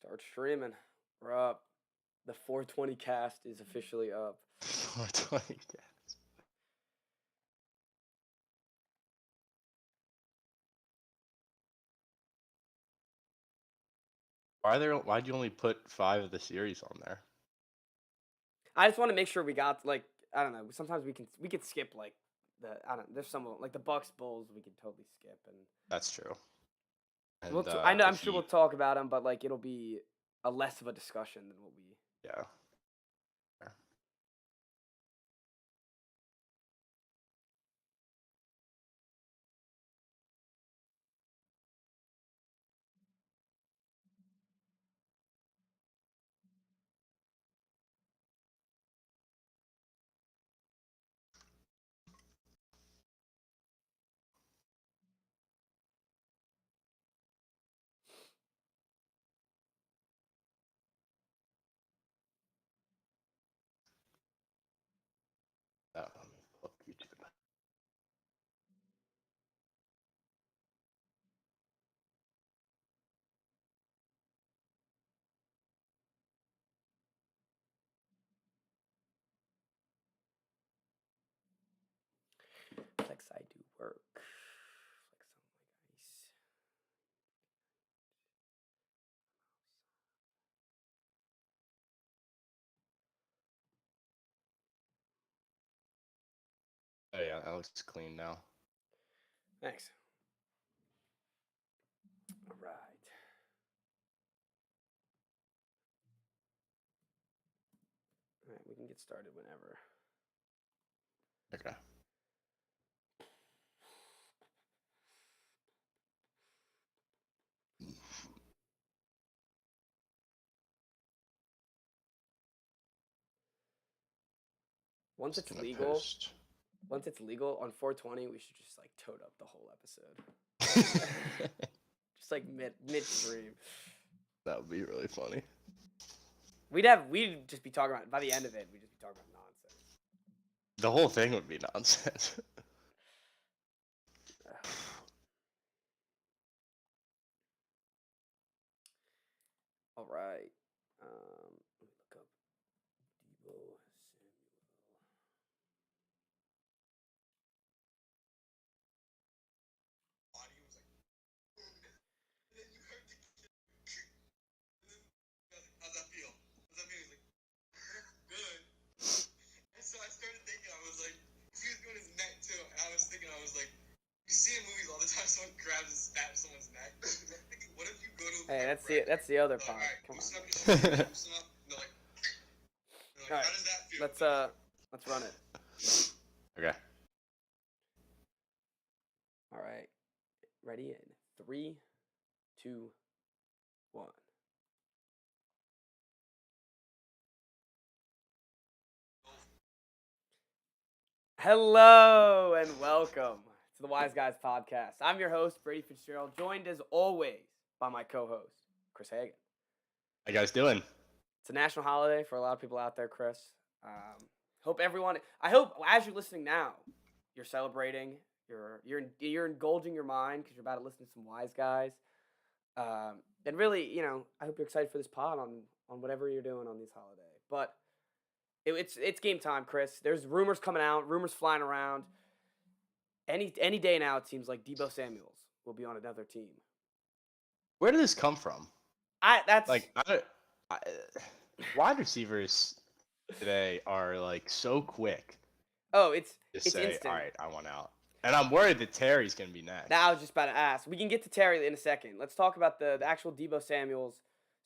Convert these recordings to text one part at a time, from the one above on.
Start streaming. We're up. The 420 cast is officially up. 420. Why'd you only put 5 of the series on there? I just want to make sure we got I don't know. Sometimes we could skip there's some like the Bucks Bulls we could totally skip and That's true. And I know the I'm sure we'll Heat. talk about them, but it'll be a less of a discussion than what we. Yeah. Let me pull up YouTube. Flex I do work. Flex on my guys. Oh yeah, that looks clean now. Thanks. All right. All right, we can get started whenever. Okay. Once Just it's gonna legal, post. once it's legal on 420, we should just tote up the whole episode. Just midstream. That would be really funny. We'd just be talking about, by the end of it, we'd just be talking about nonsense. The whole thing would be nonsense. All right. Let me look up Deebo Samuel. How's that feel? How's that feel? He's like, good. And so I started thinking, I was like, he was doing his neck too. And I was thinking, you see in movies all the time, someone grabs and stabs someone's neck. What if you go to Hey, that's the other part. Alright, Come loosen on. up your shoulders, loosen up. And they're like, All right. how does that feel? Let's run it. Okay. All right. Ready in 3, 2, 1. Hello and welcome to the Wise Guys podcast. I'm your host, Brady Fitzgerald, joined as always by my co-host, Chris Hagan. How you guys doing? It's a national holiday for a lot of people out there, Chris. I hope as you're listening now, you're celebrating. You're indulging your mind because you're about to listen to some Wise Guys. And really, I hope you're excited for this pod on whatever you're doing on this holiday. But it's game time, Chris. There's rumors coming out, rumors flying around. Any day now, it seems like Deebo Samuel will be on another team. Where did this come from? Wide receivers today are so quick. Oh, it's say, instant. all right, I want out. And I'm worried that Terry's going to be next. Now I was just about to ask. We can get to Terry in a second. Let's talk about the actual Deebo Samuel.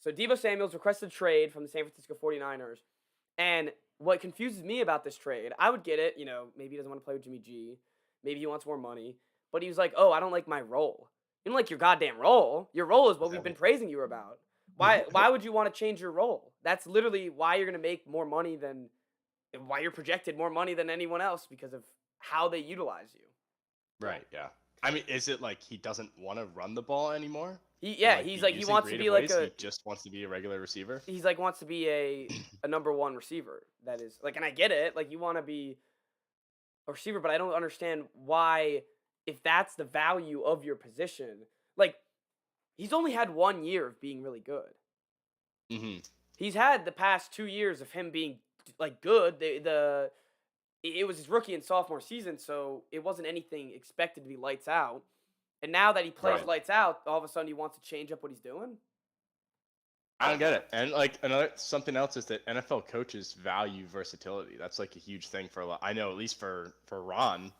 So Deebo Samuel requested a trade from the San Francisco 49ers. And what confuses me about this trade, I would get it, maybe he doesn't want to play with Jimmy G. Maybe he wants more money. But he was like, oh, I don't like my role. You don't like your goddamn role. Your role is what we've been praising you about. Why would you want to change your role? That's literally why you're going to make more money why you're projected more money than anyone else because of how they utilize you. Right, yeah. I mean, is it like he doesn't want to run the ball anymore? He wants to be he just wants to be a regular receiver. He's wants to be a number one receiver. That is and I get it. You want to be a receiver, but I don't understand why, if that's the value of your position. He's only had 1 year of being really good. Hmm. He's had the past 2 years of him being like good. It was his rookie and sophomore season, so it wasn't anything expected to be lights out. And now that he plays Right. lights out, all of a sudden he wants to change up what he's doing. I I don't don't get know. it. And like another something else is that NFL coaches value versatility. That's like a huge thing for a lot. I know at least for Ron,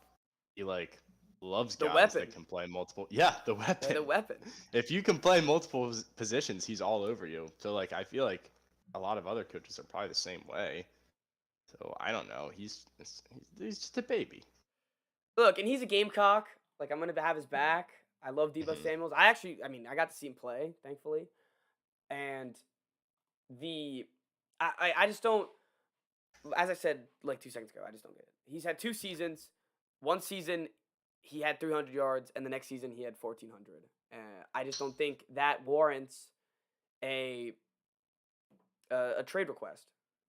he like loves The guys weapon, that can play multiple. Yeah, the the weapon. weapon. If you can play multiple positions, he's all over you. So like I feel like a lot of other coaches are probably the same way. So I don't know. He's just a baby. Look, and he's a Gamecock. Like I'm gonna have his back. I love Deebo Hmm. Samuels. I mean, I got to see him play, thankfully, and the I just don't. As I said like 2 seconds ago, I just don't get it. He's had 2 seasons. One season he had 300 yards, and the next season he had 1,400. I just don't think that warrants a a trade request.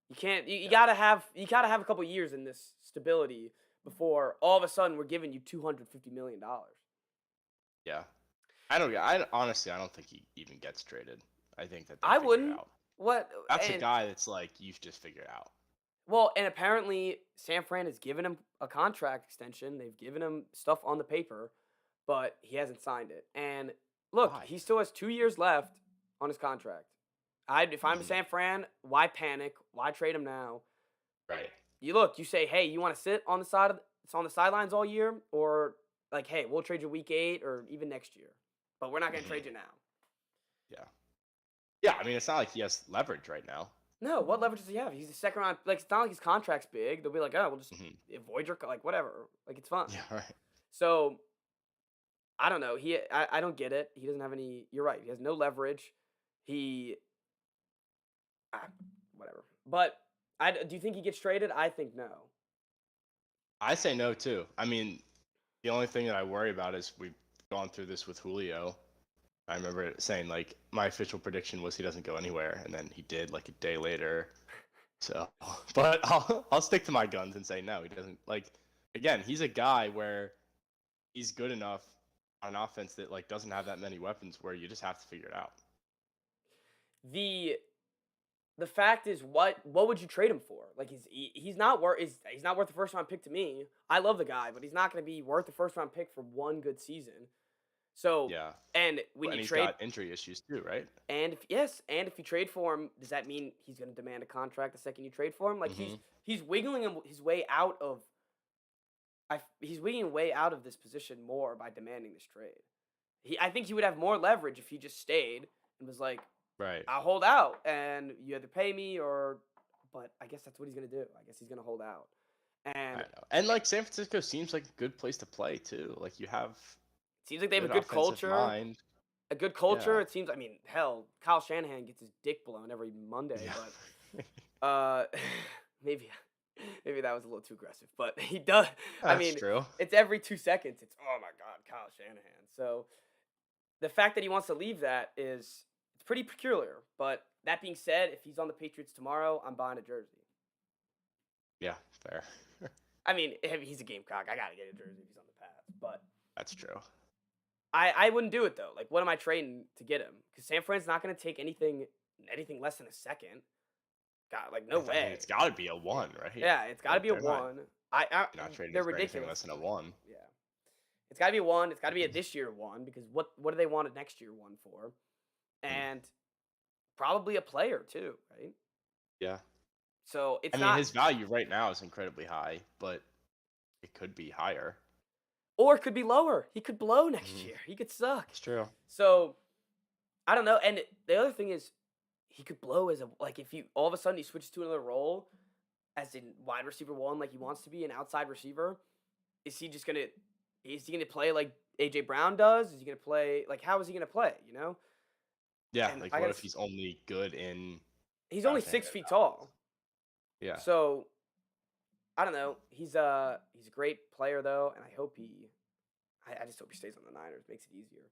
You can't. You Yeah. gotta have a couple years in this stability before all of a sudden we're giving you $250 million. Yeah. I don't. I honestly, I don't think he even gets traded. I think that they I figure it wouldn't. out. What That's a and guy that's like you just figure it out. well, and apparently San Fran has given him a contract extension. They've given him stuff on the paper, but he hasn't signed it. And look, Why? he still has 2 years left on his contract. If I'm Mhm. San Fran, why panic? Why trade him now? Right. You say, hey, you want to sit on the on the sidelines all year, or like, hey, we'll trade you week 8 or even next year, but we're not going to Hmm. trade you now. Yeah. Yeah. I mean, it's not like he has leverage right now. No, what leverage does he have? He's a second round. Like it's not like his contract's big. They'll be like, oh, we'll just Hmm. avoid your like whatever. Like it's fine. Yeah. Right. So I don't know. I don't get it. He doesn't have any. You're right. He has no leverage. He ah, whatever. But do you think he gets traded? I think no. I say no too. I mean, the only thing that I worry about is we've gone through this with Julio. I remember saying like my official prediction was he doesn't go anywhere, and then he did like a day later. So, but I'll stick to my guns and say no. He doesn't like. Again, he's a guy where he's good enough on offense that like doesn't have that many weapons where you just have to figure it out. The the fact is, what would you trade him for? Like he's not worth he's not worth the first round pick to me. I love the guy, but he's not going to be worth the first round pick for one good season. So Yeah. and when And you he's trade got injury issues too, right? and if you trade for him, does that mean he's going to demand a contract the second you trade for him? Like Hmm. he's wiggling his way out of he's wiggling way out of this position more by demanding this trade. I think he would have more leverage if he just stayed and was like, Right. I'll hold out and you either pay me or but I guess that's what he's gonna do. I guess he's gonna hold out. I And know. And like San Francisco seems like a good place to play too. Like you have it seep like they have a good good offensive culture. mind. A good culture. Yeah. It seems I mean, hell, Kyle Shanahan gets his dick blown every Monday, Yeah. but maybe maybe that was a little too aggressive. But he does I That's mean, true. it's every 2 seconds. It's oh my god, Kyle Shanahan. So the fact that he wants to leave that is it's pretty peculiar. But that being said, if he's on the Patriots tomorrow, I'm buying a jersey. Yeah, fair. I mean, if he's a Gamecock, I gotta get a jersey if he's on the path. But That's true. I wouldn't do it though. Like, what am I trading to get him? Because San Fran's not gonna take anything less than a second. God, like no I mean, way. it's got to be a one, right? Yeah, it's gotta Like be a one. they're not trading They're for anything ridiculous. less than a one. Yeah, it's gotta be a one. It's gotta be a this year one because what do they want a next year one for? Mm. And probably a player too, right? Yeah. So I it's mean, not, his value right now is incredibly high, but it could be higher. or it could be lower. He could blow next Mhm. year. He could suck. It's true. So I don't know. And the other thing is, he could blow as a like if you all of a sudden he switches to another role, as in wide receiver one, like he wants to be an outside receiver. Is he just gonna? Is he gonna play like AJ Brown does? Is he gonna play like how is he gonna play? You know? Yeah, And like I what got if he's only good in he's only bouncing 6 it feet out? tall. Yeah. So I don't know. He's a great player though, and I hope I just hope he stays on the Niners. Makes it easier.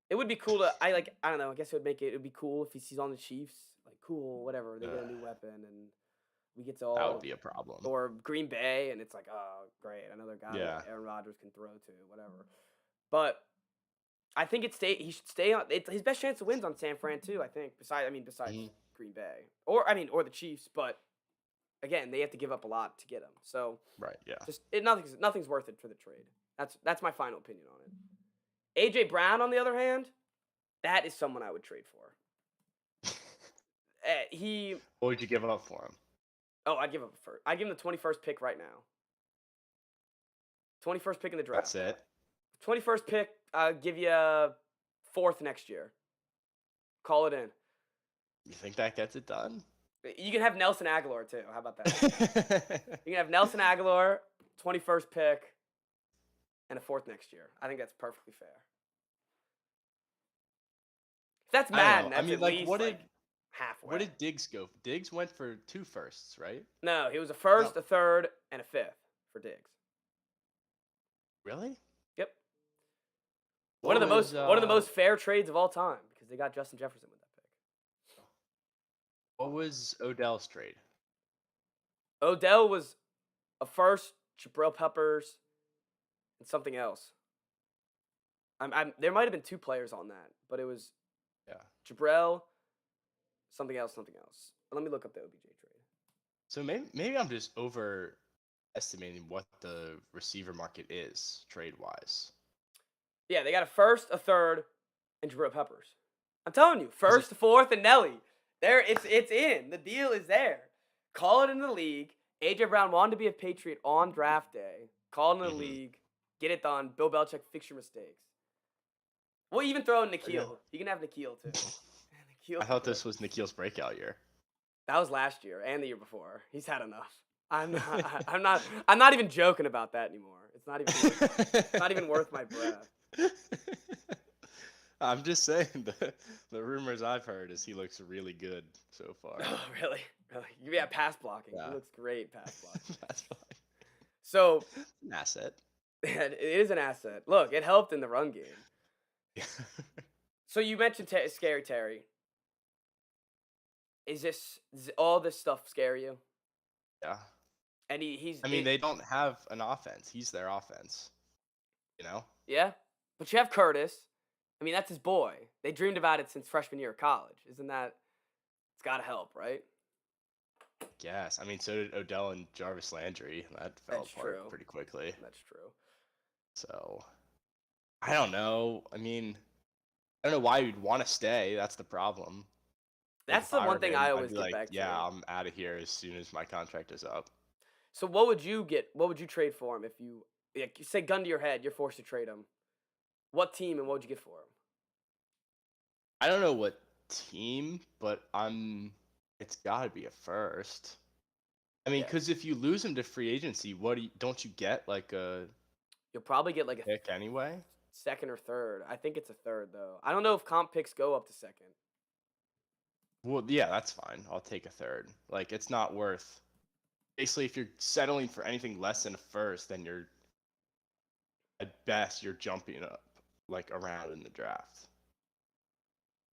It would be cool to I don't know. I guess it would be cool if he's on the Chiefs. Like cool, whatever. They get a new weapon and we get to That would all be a problem. or Green Bay and it's like oh great another guy Yeah. that Aaron Rodgers can throw to whatever. But I think he should stay on. It's his best chance to win's on San Fran too. I think. Besides Mhm. Green Bay, or the Chiefs. But again, they have to give up a lot to get him. So Right. Yeah. just nothing's worth it for the trade. That's my final opinion on it. AJ Brown, on the other hand, that is someone I would trade for. He. What would you give up for him? Oh, I'd give him a first. I'd give him the 21st pick right now. 21st pick in the draft. That's it. 21st pick. I'll give you a 4th next year. Call it in. You think that gets it done? You can have Nelson Aguilar too. How about that? You can have Nelson Aguilar, 21st pick, and a 4th next year. I think that's perfectly fair. If that's Madden, that's at least halfway. What did Diggs go? Diggs went for 2 firsts, right? No, he was a 1st, a 3rd, and a 5th for Diggs. Really? Yep. One of the most fair trades of all time because they got Justin Jefferson with that pick. What was Odell's trade? Odell was a 1st, Jabril Peppers, and something else. There might have been 2 players on that, but it was Jabril, something else. Let me look up the OBJ trade. So maybe I'm just overestimating what the receiver market is trade-wise. Yeah, they got a 1st, a 3rd, and Jabril Peppers. I'm telling you, 1st, 4th, and Nelly. There, it's in. The deal is there. Call it in the league. AJ Brown wanted to be a Patriot on draft day. Call it in the league. Get it done. Bill Belichick, fix your mistakes. We'll even throw in Nikhil. You can have Nikhil too. I thought this was Nikhil's breakout year. That was last year and the year before. He's had enough. I'm not even joking about that anymore. It's not even worth my breath. I'm just saying the rumors I've heard is he looks really good so far. Oh, really? Yeah, pass blocking. Yeah. He looks great pass blocking. That's fine. So An asset. it is an asset. Look, it helped in the run game. Yeah. So you mentioned Scary Terry. Does all this stuff scare you? Yeah. And they don't have an offense. He's their offense. You know? Yeah. But you have Curtis. I mean, that's his boy. They dreamed about it since freshman year of college. Isn't that? It's got to help, right? Yes. I mean, so did Odell and Jarvis Landry. That fell apart pretty quickly. That's true. So, I don't know. I mean, I don't know why you'd want to stay. That's the problem. That's the one thing I always get back to. Yeah, I'm out of here as soon as my contract is up. So what would you get? What would you trade for him if you say gun to your head, you're forced to trade him? What team and what would you get for him? I don't know what team, but it's got to be a first. I mean, because if you lose him to free agency, don't you get like a? You'll probably get like a pick anyway. 2nd or 3rd. I think it's a 3rd though. I don't know if comp picks go up to 2nd. Well, yeah, that's fine. I'll take a 3rd. Like, it's not worth. Basically, if you're settling for anything less than a 1st, then at best you're jumping up like around in the draft.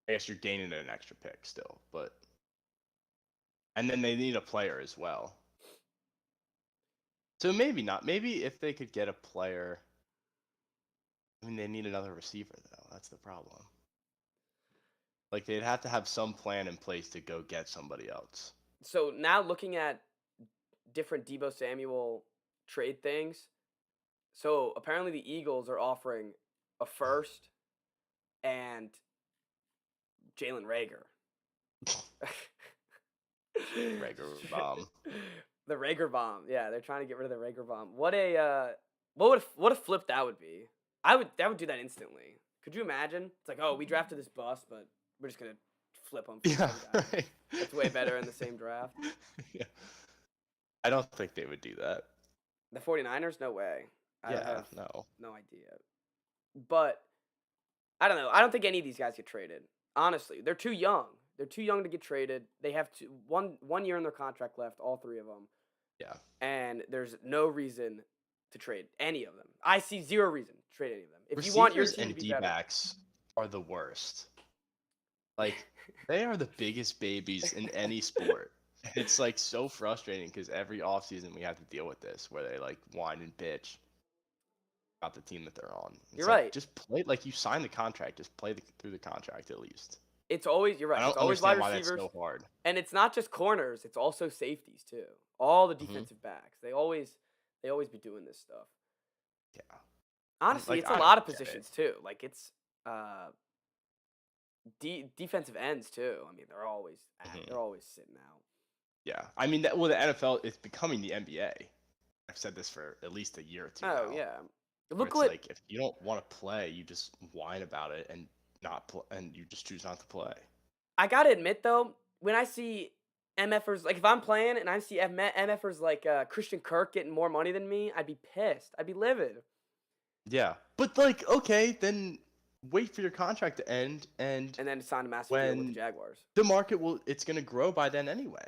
I guess you're gaining an extra pick still, and then they need a player as well. So maybe not. Maybe if they could get a player. I mean, they need another receiver though. That's the problem. Like, they'd have to have some plan in place to go get somebody else. So now looking at different Deebo Samuel trade things. So apparently the Eagles are offering a 1st and Jalen Reagor. Rager bomb. The Rager bomb. Yeah, they're trying to get rid of the Rager bomb. What a flip that would be. That would do that instantly. Could you imagine? It's like, oh, we drafted this bust, but we're just gonna flip him. Yeah, right. It's way better in the same draft. Yeah. I don't think they would do that. The 49ers? No way. I have no idea. But I don't know. I don't think any of these guys get traded. Honestly, they're too young. They're too young to get traded. They have one year in their contract left, all 3 of them. Yeah. And there's no reason to trade any of them. I see 0 reason to trade any of them. If Receivers you want your team and to be better. D-backs are the worst. Like, they are the biggest babies in any sport. It's like so frustrating because every offseason we have to deal with this where they like whine and bitch about the team that they're on. You're right. Just play like you signed the contract. Just play through the contract at least. It's always you're right. I don't It's always wide understand why receivers, that's so hard. and it's not just corners. It's also safeties too. All the Mhm. defensive backs. They always be doing this stuff. Yeah. Honestly, Like, it's a I lot of don't get it. positions too. Like it's defensive ends too. I mean, they're always Mhm. they're always sitting out. Yeah. I mean, the NFL is becoming the NBA. I've said this for at least a year or two Oh now. yeah. Where Look it's what like if you don't want to play, you just whine about it and not play, and you just choose not to play. I gotta admit though, when I see MFers like if I'm playing and I see MFers like Christian Kirk getting more money than me, I'd be pissed. I'd be livid. Yeah. But like, okay, then wait for your contract to end, and And then sign a massive deal with the when Jaguars. the market it's gonna grow by then anyway.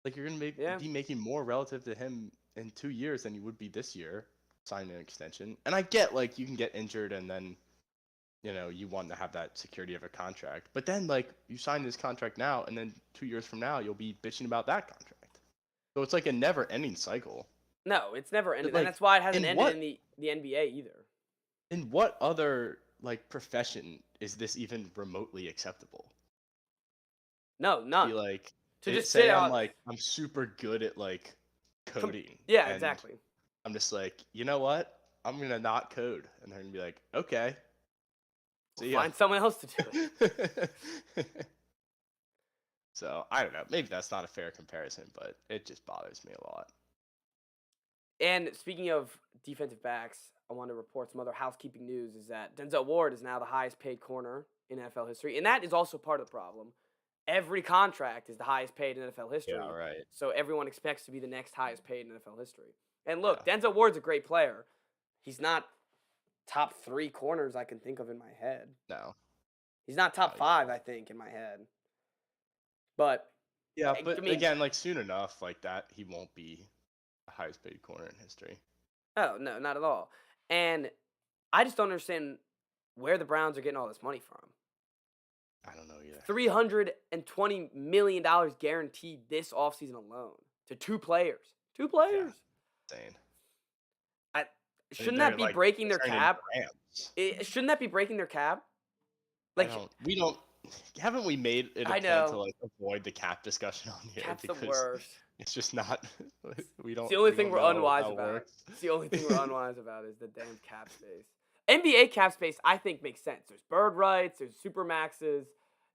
Like you're gonna Yeah. be making more relative to him in 2 years than you would be this year, signing an extension. And I get like you can get injured and then you want to have that security of a contract. But then like you sign this contract now and then 2 years from now you'll be bitching about that contract. So it's like a never ending cycle. No, it's never ended, like, and that's why it hasn't in ended what- in the NBA either. In what other like profession is this even remotely acceptable? No, none. Be like To just say sit I'm out. like I'm super good at like coding. Yeah, and exactly. I'm just like, you know what? I'm gonna not code, and they're gonna be like, okay. See ya. Find someone else to do it. So I don't know. Maybe that's not a fair comparison, but it just bothers me a lot. And speaking of defensive backs, I want to report some other housekeeping news. Is that Denzel Ward is now the highest paid corner in NFL history, and that is also part of the problem. Every contract is the highest paid in NFL history. Yeah, right. So everyone expects to be the next highest paid in NFL history. And look, Denzel Ward's a great player. He's not top 3 corners I can think of in my head. No. He's not top 5, I think, in my head. But yeah, I but mean, again, like soon enough, like that, he won't be the highest paid corner in history. Oh no, not at all. And I just don't understand where the Browns are getting all this money from. I don't know either. $320 million guaranteed this offseason alone to 2 players. 2 players. Yeah, insane. Shouldn't that be like, breaking their turning cap? Rams. Shouldn't that be breaking their cap? Like, We don't. Haven't we made it a I plan to know. like avoid the cap discussion on here cap's the because worst. it's just not. We don't. It's the only we thing don't we're know unwise how it about. works. It's the only thing we're unwise about is the damn cap space. NBA cap space, I think, makes sense. There's bird rights. There's super maxes.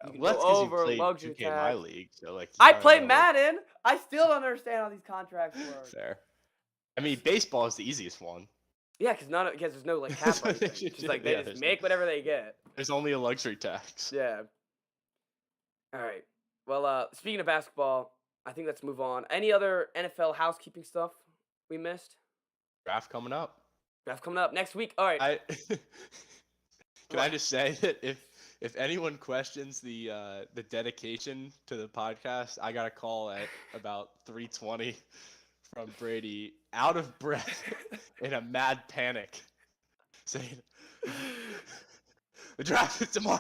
You can Well, that's go 'cause you over played luxury 2K My tax. League, so like. I kinda play know, like, Madden. I still don't understand how these contracts work. Fair. I mean, baseball is the easiest one. Yeah, because there's no like cap or anything. It's just like they Yeah, just make whatever they get. There's only a luxury tax. Yeah. All right. Well, speaking of basketball, I think let's move on. Any other NFL housekeeping stuff we missed? Draft coming up. Draft coming up next week. All right. Can I just say that if anyone questions the dedication to the podcast, I got a call at about 3:20 from Brady, out of breath, in a mad panic, saying, "The draft is tomorrow.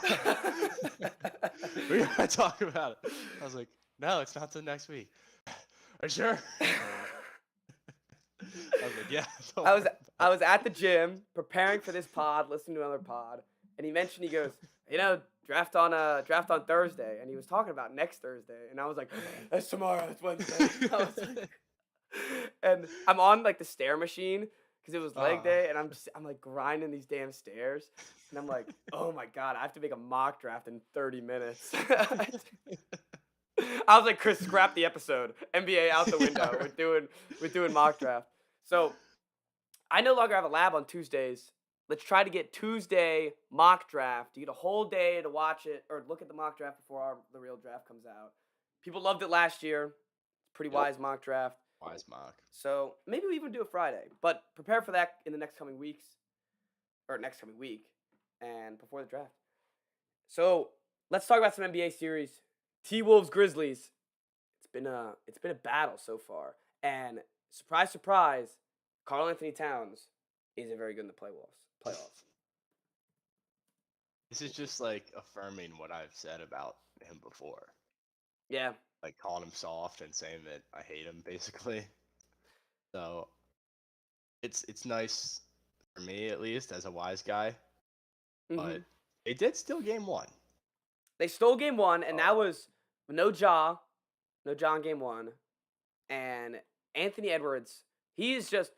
We're gonna talk about it." I was like, "No, it's not till next week." Are you sure? I was like, "Yeah." I was at the gym preparing for this pod, listening to another pod, and he mentioned, he goes, draft on Thursday, and he was talking about next Thursday, and I was like, that's tomorrow, it's Wednesday. And I'm on like the stair machine because it was leg day, and I'm like grinding these damn stairs, and I'm like, oh my god, I have to make a mock draft in 30 minutes. I was like, Chris, scrap the episode. NBA out the window. Yeah. We're doing mock draft. So I no longer have a lab on Tuesdays. Let's try to get Tuesday mock draft. You get a whole day to watch it or look at the mock draft before the real draft comes out. People loved it last year. Pretty wise mock draft. Wise mock. So maybe we even do a Friday. But prepare for that in the next coming weeks. Or next coming week. And before the draft. So let's talk about some NBA series. T-Wolves Grizzlies. It's been a battle so far. And surprise, surprise, Karl Anthony Towns isn't very good in the playoffs. This is just like affirming what I've said about him before. Yeah. Like calling him soft and saying that I hate him, basically. So it's nice for me at least, as a wise guy. Mhm. But they did steal game 1. They stole game 1, and that Oh. was no Ja in game 1, and Anthony Edwards. He is just.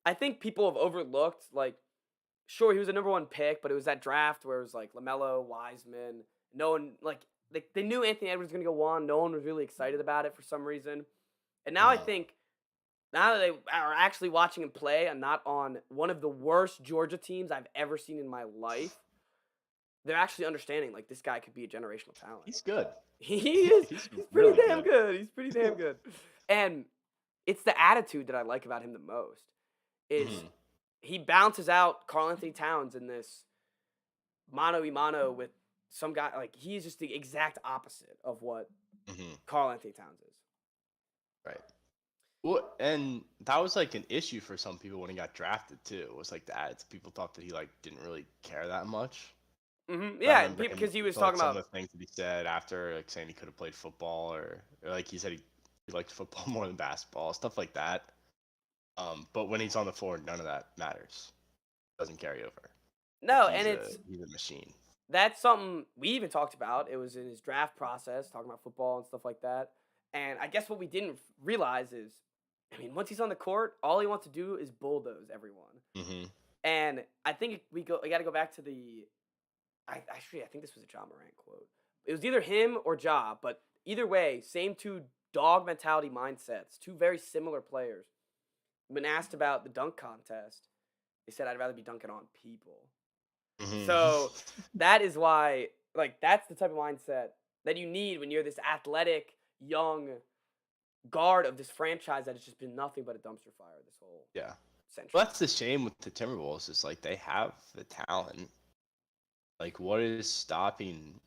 I think people have overlooked like. Sure, he was a number 1 pick, but it was that draft where it was like LaMelo, Wiseman. No one like they knew Anthony Edwards was gonna go 1. No one was really excited about it for some reason. And now I think now that they are actually watching him play and not on one of the worst Georgia teams I've ever seen in my life, they're actually understanding like this guy could be a generational talent. He's good. He is. He's He's pretty really damn good. He's pretty damn good. And it's the attitude that I like about him the most. Is Mhm. he bounces out Karl Anthony Towns in this mano a mano with some guy. Like he's just the exact opposite of what Mhm. Karl Anthony Towns is. Right. Well, and that was like an issue for some people when he got drafted too. Was like that people thought that he like didn't really care that much. But I Yeah, remember him because he was to, like, talking some about. of the things that he said after, like saying he could have played football, or like he said he liked football more than basketball, stuff like that. But when he's on the floor, none of that matters. Doesn't carry over. No, Like, and it's he's a machine. that's something we even talked about. It was in his draft process, talking about football and stuff like that. And I guess what we didn't realize is, I mean, once he's on the court, all he wants to do is bulldoze everyone. Mhm. And I think we got to go back to the. I think this was a John Morant quote. It was either him or Ja, but either way, same two dog mentality mindsets, two very similar players. When asked about the dunk contest, they said, "I'd rather be dunking on people." Mhm. So that is why, like, that's the type of mindset that you need when you're this athletic young guard of this franchise that has just been nothing but a dumpster fire this whole Yeah. century. Well, that's the shame with the Timberwolves. Is like they have the talent. Like, what is stopping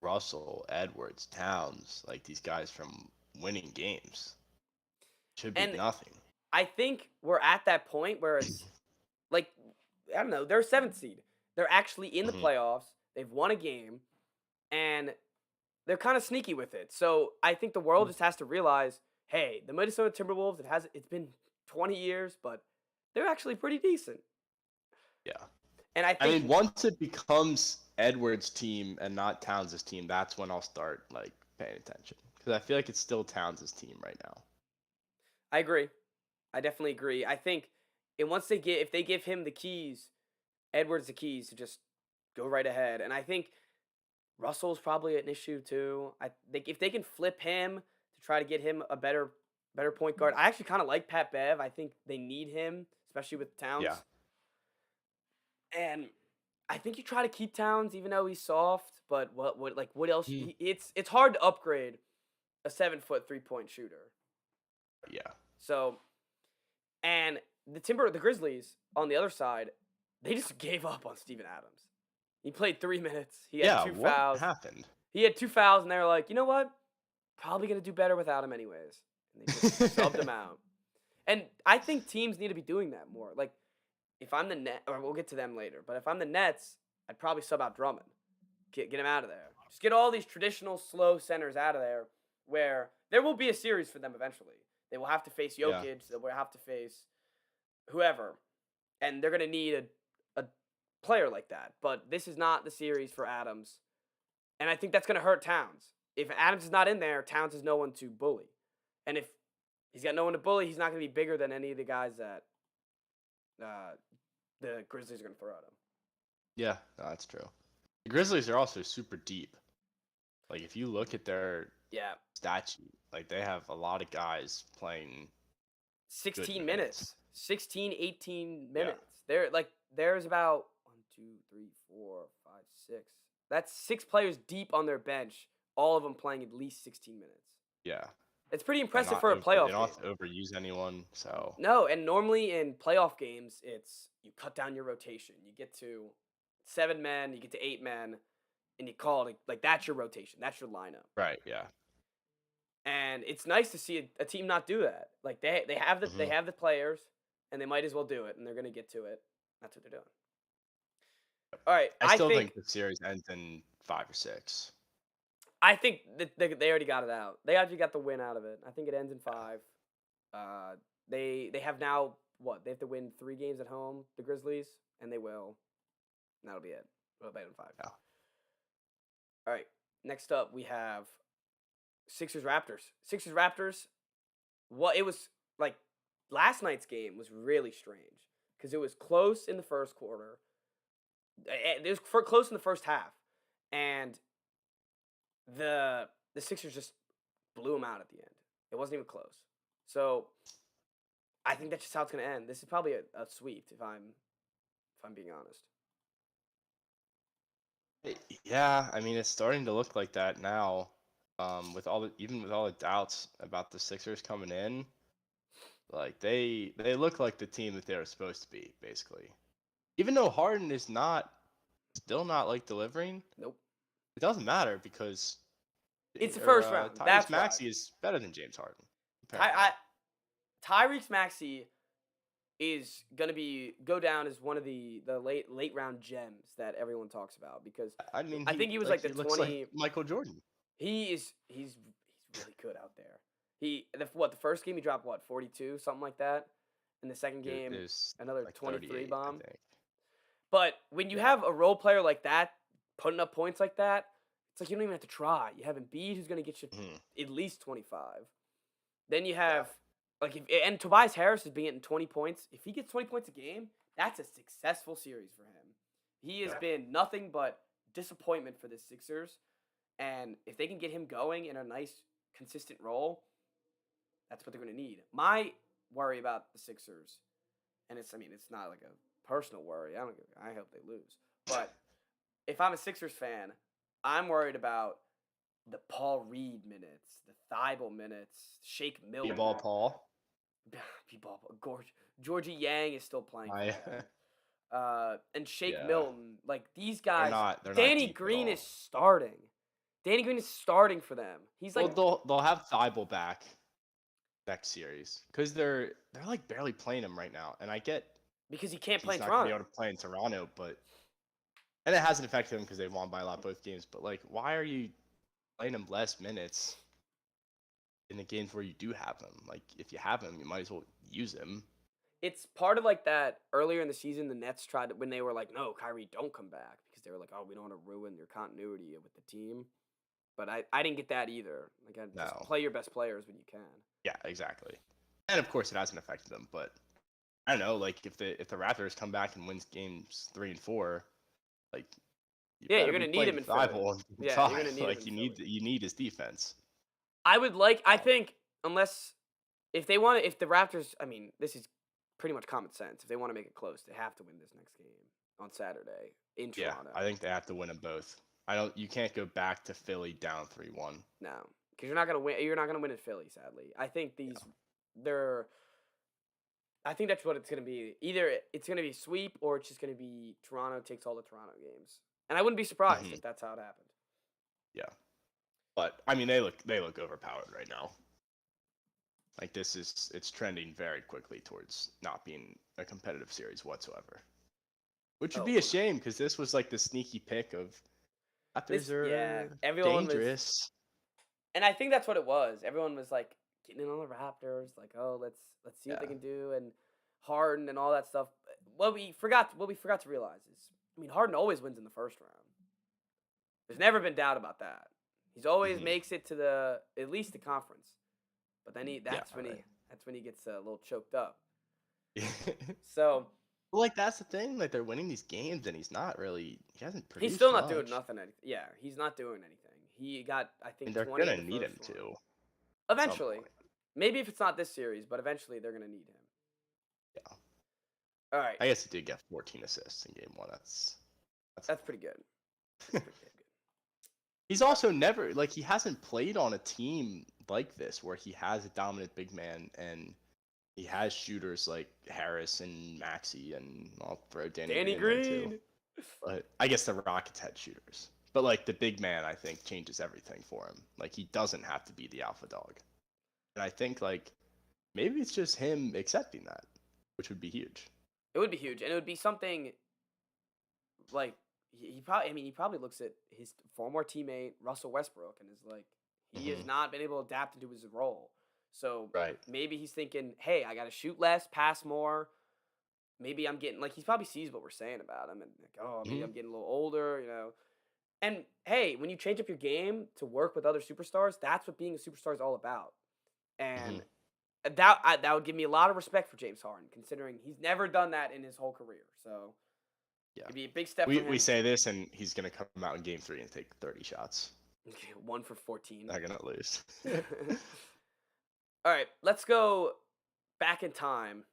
Russell, Edwards, Towns, like these guys from winning games? Should be And nothing. I think we're at that point where it's like, I don't know, they're a 7th seed. They're actually in the Mhm. playoffs. They've won a game, and they're kind of sneaky with it. So I think the world just has to realize, hey, the Minnesota Timberwolves, it's been 20 years, but they're actually pretty decent. Yeah. And I I think mean, once it becomes Edwards' team and not Towns' team, that's when I'll start like paying attention, because I feel like it's still Towns' team right now. I agree. I definitely agree. I think and once if they give him the keys, Edwards the keys to just go right ahead. And I think Russell's probably an issue too. I think if they can flip him to try to get him a better point guard. I actually kind of like Pat Bev. I think they need him, especially with Towns. Yeah. And I think you try to keep Towns even though he's soft, but what else? Hmm. It's hard to upgrade a 7-foot 3-point shooter. Yeah. So, and the Grizzlies on the other side, they just gave up on Steven Adams. He played 3 minutes. He had Yeah. 2 What fouls. happened? He had 2 fouls, and they were like, you know what? Probably gonna do better without him anyways. And they just subbed him out. And I think teams need to be doing that more. Like, if I'm the net, or we'll get to them later, but if I'm the Nets, I'd probably sub out Drummond. Get him out of there. Just get all these traditional slow centers out of there, where there will be a series for them eventually. They will have to face Yeah. Jokic. They will have to face whoever, and they're gonna need a player like that. But this is not the series for Adams, and I think that's gonna hurt Towns. If Adams is not in there, Towns has no one to bully, and if he's got no one to bully, he's not gonna be bigger than any of the guys that the Grizzlies are gonna throw at him. Yeah, no, that's true. The Grizzlies are also super deep. Like, if you look at their Yeah, stat sheet, like they have a lot of guys playing 16 minutes. minutes, 16, 18 minutes. There's about 1, 2, 3, 4, 5, 6. That's 6 players deep on their bench, all of them playing at least 16 minutes. Yeah. It's pretty They're impressive not for a over- playoff They don't game. have to overuse anyone, so No, and normally in playoff games, it's you cut down your rotation. You get to 7 men, you get to 8 men, and you call it like that's your rotation. That's your lineup. right, yeah. And it's nice to see a team not do that. Like they have the players, and they might as well do it, and they're gonna get to it. That's what they're doing. All right, I still think the series ends in 5 or 6. I think that they already got it out. They actually got the win out of it. I think it ends in 5. They have now They have to win 3 games at home, the Grizzlies, and they will. And that'll be it. Well, better than 5. Yeah. All right. Next up, we have Sixers Raptors. Sixers Raptors. It was like last night's game was really strange because it was close in the first quarter. It was close in the first half, and the Sixers just blew them out at the end. It wasn't even close. So I think that's just how it's gonna end. This is probably a sweep if I'm being honest. Yeah, I mean, it's starting to look like that now. With all the doubts about the Sixers coming in, like they look like the team that they're supposed to be, basically. Even though Harden is still not like delivering, Nope. it doesn't matter because It's the first round. Tyrese That's Maxey why. is better than James Harden. Tyrese Maxey is gonna go down as one of the late round gems that everyone talks about because I mean, I think he was like the he looks 20. like Michael Jordan. He's really good out there. The first game he dropped 42, something like that. In the second game, It was another like 23 38, bomb. I think. But when you have a role player like that putting up points like that, it's like you don't even have to try. You have Embiid who's gonna get you at least 25. Then you have and Tobias Harris is being getting 20 points. If he gets 20 points a game, that's a successful series for him. He has been nothing but disappointment for the Sixers. And if they can get him going in a nice, consistent role, that's what they're going to need. My worry about the Sixers, and it's not like a personal worry. I hope they lose. But if I'm a Sixers fan, I'm worried about the Paul Reed minutes, the Thibault minutes, Shake Milton. B-ball Paul. B-ball Paul. Georgie Yang is still playing. And Shake Milton, like these guys. They're Danny not Green is starting. Danny Green is starting for them. He's like they'll have Thibault back next series because they're like barely playing him right now, and I get because he can't play in he's not gonna Toronto. be able to play in Toronto, and it hasn't affected him because they won by a lot both games. But like, why are you playing him less minutes in the games where you do have him? Like, if you have him, you might as well use him. It's part of like that earlier in the season. The Nets tried when they were like, "No, Kyrie, don't come back," because they were like, "Oh, we don't want to ruin your continuity with the team." But I didn't get that either. Like, just play your best players when you can. Yeah, exactly. And of course, it hasn't affected them. But I don't know. Like, if the Raptors come back and wins games 3 and 4, like, you're gonna need him in Philly. Yeah, you're gonna need like him you need his defense. I think if the Raptors, this is pretty much common sense. If they want to make it close, they have to win this next game on Saturday in Toronto. Yeah, I think they have to win them both. You can't go back to Philly down 3-1. No, because you're not gonna win. You're not gonna win in Philly, sadly. I think I think that's what it's gonna be. Either it's gonna be a sweep or it's just gonna be Toronto takes all the Toronto games, and I wouldn't be surprised if that's how it happened. Yeah, but I mean they look overpowered right now. Like it's trending very quickly towards not being a competitive series whatsoever, which would be a shame because this was like the sneaky pick of. Raptors are dangerous. And I think that's what it was. Everyone was like getting in on the Raptors, like, oh, let's see what they can do, and Harden and all that stuff. What we forgot to realize is, Harden always wins in the first round. There's never been doubt about that. He's always makes it to at least the conference, but then that's when he gets a little choked up. So. Like that's the thing. Like they're winning these games, and he hasn't produced. He's still not doing nothing. Yeah, he's not doing anything. He got, I think, and they're 20 gonna need him to. Eventually, maybe if it's not this series, but eventually they're gonna need him. Yeah. All right. I guess he did get 14 assists in game 1. That's pretty good. That's pretty good. He's also never he hasn't played on a team like this where he has a dominant big man and. He has shooters like Harris and Maxey, and I'll throw Danny Green too. But I guess the Rockets had shooters. But like the big man, I think changes everything for him. Like he doesn't have to be the alpha dog, and I think like maybe it's just him accepting that, which would be huge. It would be huge, and it would be something like he probably looks at his former teammate Russell Westbrook and is like he has not been able to adapt into his role. So Right. maybe he's thinking, hey, I got to shoot less, pass more. Maybe I'm getting, like, he probably sees what we're saying about him and, like, oh, maybe Mhm. I'm getting a little older, you know. And hey, when you change up your game to work with other superstars, that's what being a superstar is all about. And Mhm. that would give me a lot of respect for James Harden, considering he's never done that in his whole career. So Yeah. it'd be a big step We for we him. say this, and he's gonna come out in Game 3 and take 30 shots. 1 for 14. Not gonna lose. All right, let's go back in time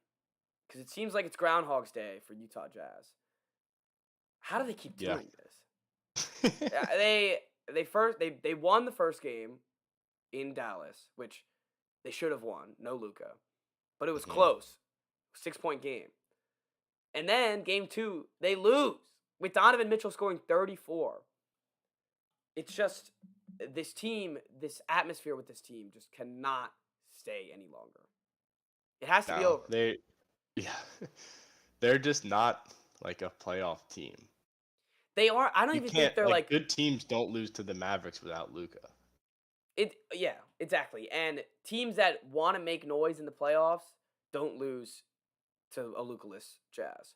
because it seems like it's Groundhog's Day for Utah Jazz. How do they keep Yeah. doing this? They won the first game in Dallas, which they should have won. No Luca, but it was Mhm. close, 6-point game. And then game 2 they lose with Donovan Mitchell scoring 34. It's just this team, this atmosphere with this team just cannot stay any longer. It has to be No, over. yeah, they're just not like a playoff team. They are. I don't You even think can't they're like like good teams don't lose to the Mavericks without Luca. it. Yeah, exactly. And teams that want to make noise in the playoffs don't lose to a Luka-less Jazz.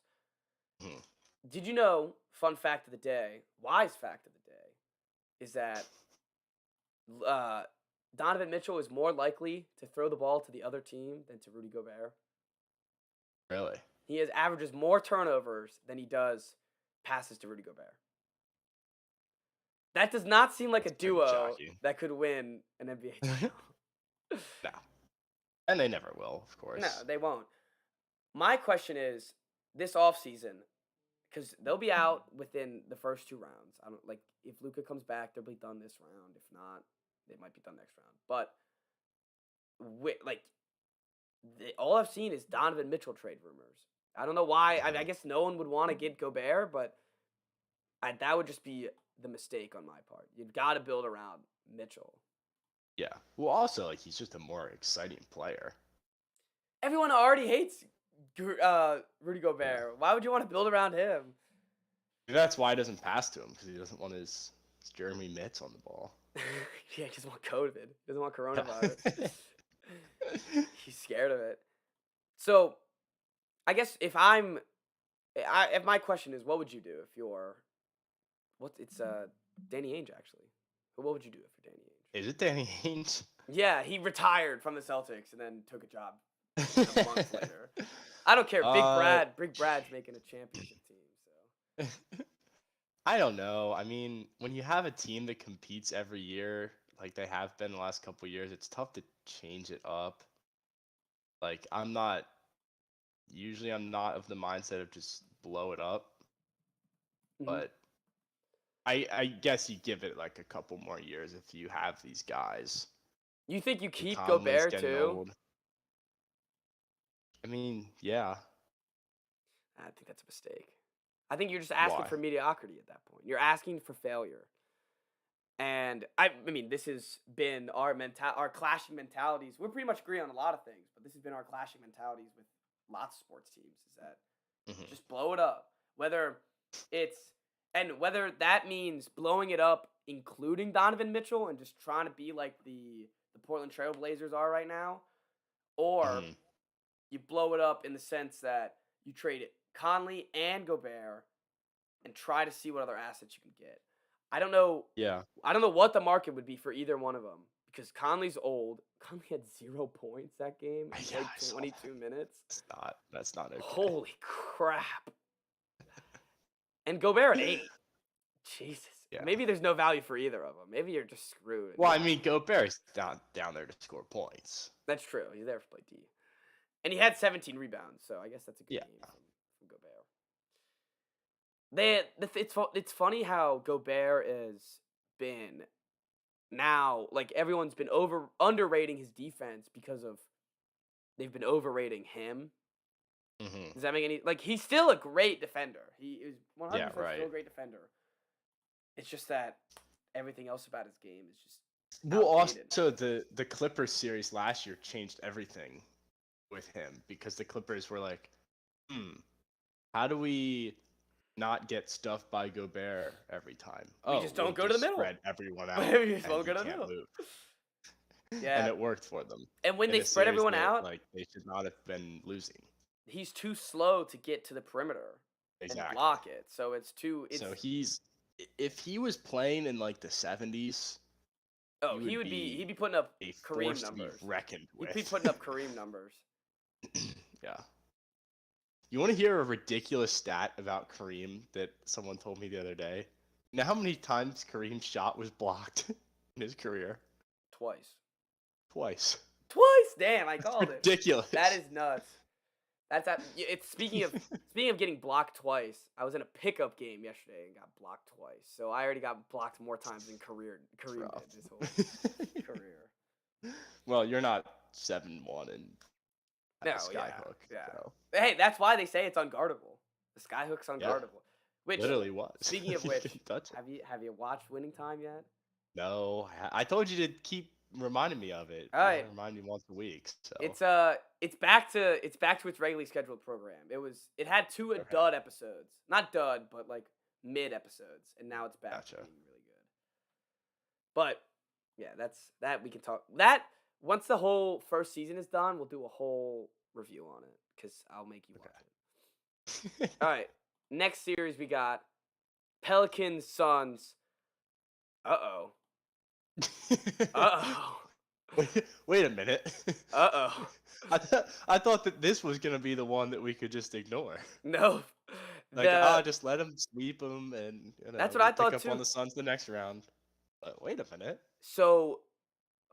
Mhm. Did you know? Fun fact of the day, wise fact of the day, is that uh, Donovan Mitchell is more likely to throw the ball to the other team than to Rudy Gobert. Really? He averages more turnovers than he does passes to Rudy Gobert. That does not seem like a That's pretty duo shocking. that could win an NBA title. No, and they never will, of No, course. they won't. My question is this offseason, because they'll be out within the first 2 rounds. I don't like if Luka comes back, they'll be done this round. If not, they might be done next round. But all I've seen is Donovan Mitchell trade rumors. I don't know why. I guess no one would want to get Gobert, but that would just be the mistake on my part. You've got to build around Mitchell. Yeah. Well, also like he's just a more exciting player. Everyone already hates Rudy Gobert. Why would you want to build around him? Maybe that's why he doesn't pass to him because he doesn't want his Jeremy Mitz on the ball. Yeah, he doesn't want COVID. He doesn't want coronavirus. He's scared of it. So, I guess if my question is, what would you do if you're, it's Danny Ainge actually. What would you do if you're Danny Ainge? Is it Danny Ainge? Yeah, he retired from the Celtics and then took a job a month later. I don't care. Big Brad's making a championship team. So I don't know. I mean, when you have a team that competes every year, like they have been the last couple years, it's tough to change it up. Like I'm not of the mindset of just blow it up, but I guess you give it like a couple more years if you have these guys. you think you And keep Conley's Gobert getting too? old. I mean, yeah. I think that's a mistake. I think you're just asking Why? for mediocrity at that point. You're asking for failure. And I mean, this has been our clashing mentalities. We pretty much agree on a lot of things, but this has been our clashing mentalities with lots of sports teams. Is that Mhm. just blow it up, whether that means blowing it up, including Donovan Mitchell, and just trying to be like the Portland Trail Blazers are right now, or Mhm. you blow it up in the sense that you trade it Conley and Gobert and try to see what other assets you can get. I don't know Yeah. what the market would be for either one of them because Conley's old. Conley had 0 points that game in Yeah, like I saw 22 minutes. That's not okay. Holy crap. And Gobert at 8. Jesus. Yeah. Maybe there's no value for either of them. Maybe you're just screwed. Well, I mean, Gobert's down there to score points. That's true. He's there to play D. And he had 17 rebounds, so I guess that's a good Yeah. game from Gobert. It's funny how Gobert has been now, like everyone's been underrating his defense because of they've been overrating him. Mhm. Does that make any he's still a great defender. He is 100% Yeah, still a right. great defender. It's just that everything else about his game is just Well, outdated. also the Clippers series last year changed everything with him because the Clippers were like, how do we not get stuffed by Gobert every time? We just don't go to the middle. Spread everyone out. We just and won't he go to the can't middle. move. Yeah. And it worked for them. And when In they a spread series everyone that, out, like, they should not have been losing. he's too slow to get to the perimeter and Exactly. block it. So it's too. It's So if he was playing in like the 70s, oh, he would he'd be putting up a Kareem force to be numbers. reckoned He'd with. be putting up Kareem numbers. Yeah. You want to hear a ridiculous stat about Kareem that someone told me the other day? You know how many times Kareem's shot was blocked in his career? Twice. Twice. Damn, I It's called it. ridiculous. That is nuts. It's speaking of getting blocked twice. I was in a pickup game yesterday and got blocked twice. So I already got blocked more times than Kareem Rough. did this whole career. Well, you're not 7'1" and No, have a skyhook. yeah. So. Hey, that's why they say it's unguardable. The skyhook's unguardable. Which Literally was. Speaking of You which, couldn't touch it. have you watched Winning Time yet? No, I told you to keep reminding me of it. All right. Remind me once a week. So It's back to its regularly scheduled program. It had two dud episodes, not dud, but like mid episodes, and now it's back to being really good. But yeah, that we can talk that once the whole first season is done, we'll do a whole review on it because I'll make you watch it. All right, next series we got Pelicans Suns. Uh-oh. Wait a minute. Uh-oh. I thought that this was gonna be the one that we could just ignore. No. Like, just let them sweep them, and that's what I thought pick up too. on the Suns the next round. But wait a minute. So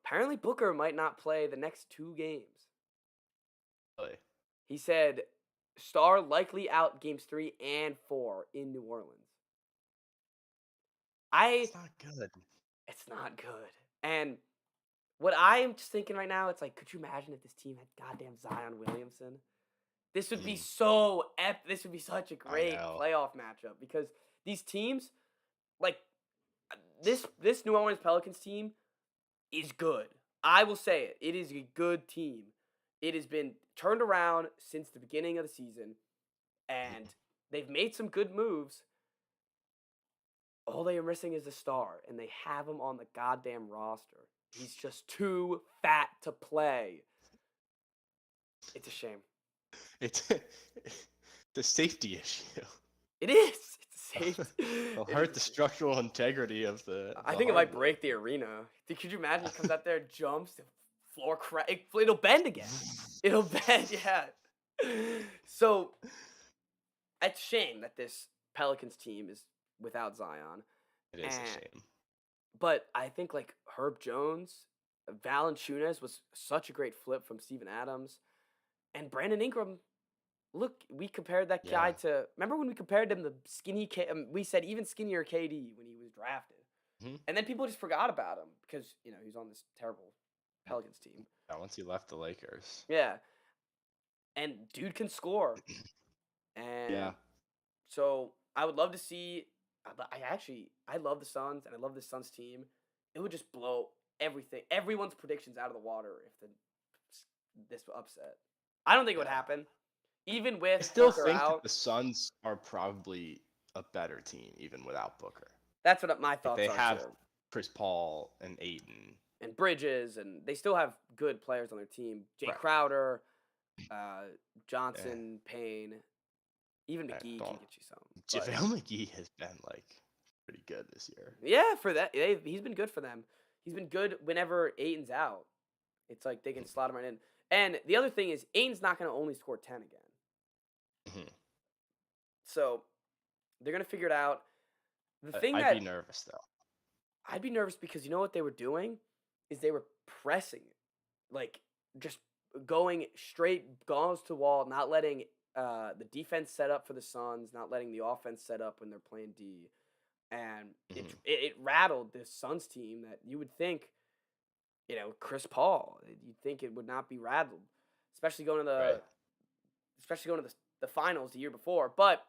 apparently Booker might not play the next 2 games. Really? He said Star likely out games 3 and 4 in New Orleans. It's not good. It's not good. And what I'm just thinking right now, it's like, could you imagine if this team had goddamn Zion Williamson? This would be so epic. This would be such a great playoff matchup because these teams, like this New Orleans Pelicans team, is good. I will say it. It is a good team. It has been turned around since the beginning of the season, and they've made some good moves. All they are missing is a star, and they have him on the goddamn roster. He's just too fat to play. It's a shame. It's a safety issue. It is. It's a safety. It'll hurt the structural integrity of the. I think it might break the arena. Could you imagine? He comes out there, jumps, the floor crack. It'll bend again. It'll bend. Yeah. So it's a shame that this Pelicans team is without Zion. It is a shame. But I think like Herb Jones, Valanciunas was such a great flip from Steven Adams, and Brandon Ingram. Look, we compared that guy to. Remember when we compared him to skinny? We said even skinnier KD when he was drafted, and then people just forgot about him because he's on this terrible Pelicans team. Yeah, once he left the Lakers. Yeah, and dude can score, and so I would love to see. I love the Suns and I love the Suns team. It would just blow everyone's predictions out of the water if this upset. I don't think it would happen. Even with I still Booker think out, that the Suns are probably a better team even without Booker. That's what my thoughts are. They have too. Chris Paul and Ayton and Bridges, and they still have good players on their team. Jay Crowder, Johnson, Payne, even McGee can get you some. JaVale McGee has been like pretty good this year. Yeah, for that, he's been good for them. He's been good whenever Ayton's out. It's like they can slot him right in. And the other thing is, Ayton's not going to only score 10 again. So they're going to figure it out. I'd be nervous, though. I'd be nervous because you know what they were doing? Is they were pressing it. Like, just going straight, goes to the wall, not letting the defense set up for the Suns, not letting the offense set up when they're playing D. And it rattled this Suns team that you would think, Chris Paul, you'd think it would not be rattled, especially going to the finals the year before. But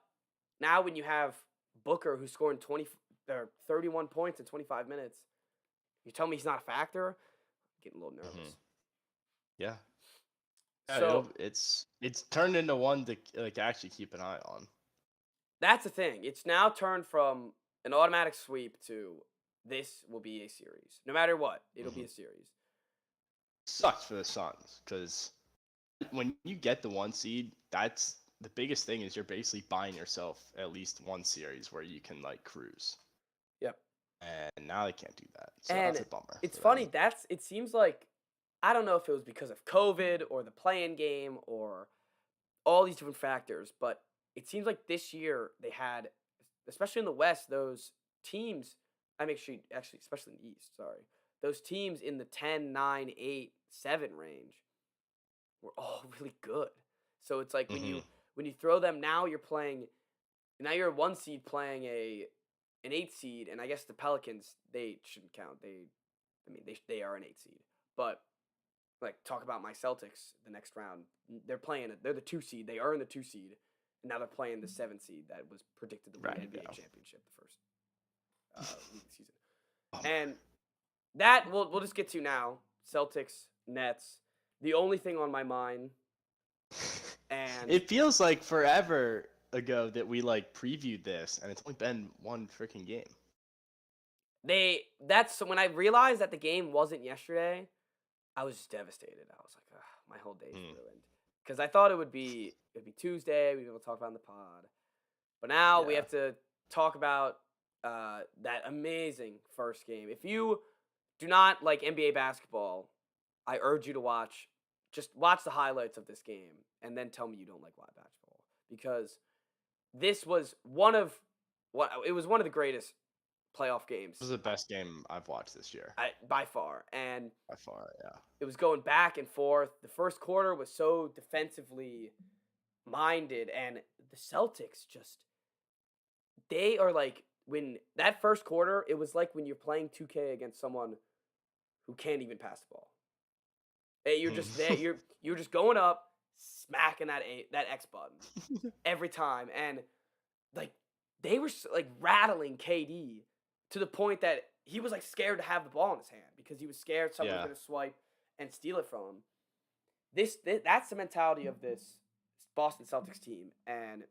now when you have Booker who's scoring 31 points in 25 minutes, you tell me he's not a factor? I'm getting a little nervous. Yeah. So it's turned into one to actually keep an eye on. That's the thing. It's now turned from an automatic sweep to this will be a series. No matter what, it'll be a series. sucks for the Suns because when you get the 1 seed, that's the biggest thing is you're basically buying yourself at least one series where you can like cruise. Yep. And now they can't do that. So And that's a bummer. it's for funny, them. it seems like, I don't know if it was because of COVID or the play-in game or all these different factors, but it seems like this year they had, especially in the West, those teams, actually, especially in the East, sorry, those teams in the 10, 9, 8, 7 range were all really good. So it's like Mhm. when you throw them now, now you're a 1 seed playing an 8 seed, and I guess the Pelicans, they shouldn't count. They are an 8 seed, but like talk about my Celtics the next round. They're the 2 seed. They are in the 2 seed, and now they're playing the 7 seed that was predicted to win Right, the NBA yeah. championship the first league season. Bummer. And that we'll just get to now. Celtics, Nets. The only thing on my mind, and It feels like forever ago that we like previewed this, and it's only been one freaking game. that's when I realized that the game wasn't yesterday, I was just devastated. I was like, ugh, my whole day's ruined. Because I thought it'd be Tuesday, we'd be able to talk about it in the pod. But now we Yeah. have to talk about that amazing first game. If you do not like NBA basketball, I urge you to just watch the highlights of this game and then tell me you don't like live basketball. Because this was one of the greatest playoff games This is the best game I've watched this year by far. And by far. Yeah. it was going back and forth. The first quarter was so defensively minded, and the Celtics they are like, when that first quarter, it was like when you're playing 2K against someone who can't even pass the ball. You're just there. You're just going up, smacking that X button every time, and like they were like rattling KD to the point that he was like scared to have the ball in his hand because he was scared someone was Yeah. going to swipe and steal it from him. That's the mentality of this Boston Celtics team, and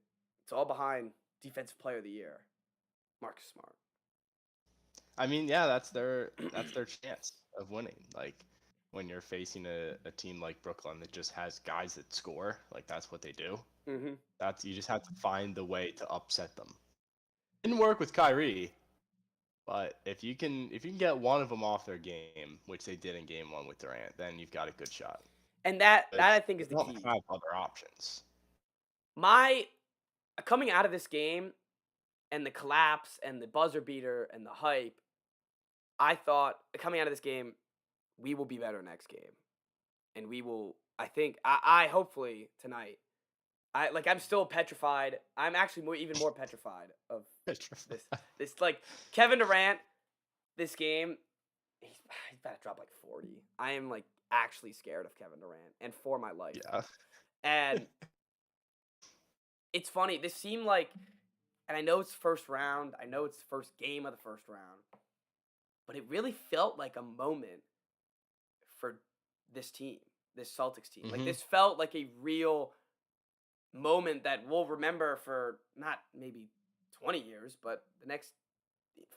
it's all behind Defensive Player of the Year, Marcus Smart. I mean, yeah, that's their chance of winning. Like when you're facing a team like Brooklyn that just has guys that score, like that's what they do. Mm-hmm. You just have to find the way to upset them. Didn't work with Kyrie, but if you can get one of them off their game, which they did in game 1 with Durant, then you've got a good shot. And that I think is They the don't key. have other options. My coming out of this game and the collapse and the buzzer beater and the hype, I thought coming out of this game, we will be better next game, and we will. I think I hopefully tonight. I'm still petrified. I'm actually even more petrified of this like Kevin Durant. This game, he's about to drop like 40. I am like actually scared of Kevin Durant, and for my life. Yeah. And it's funny. This seemed like, and I know it's first round. I know it's the first game of the first round, but it really felt like a moment for this team, this Celtics team. Like this felt like a real moment that we'll remember for not maybe 20 years, but the next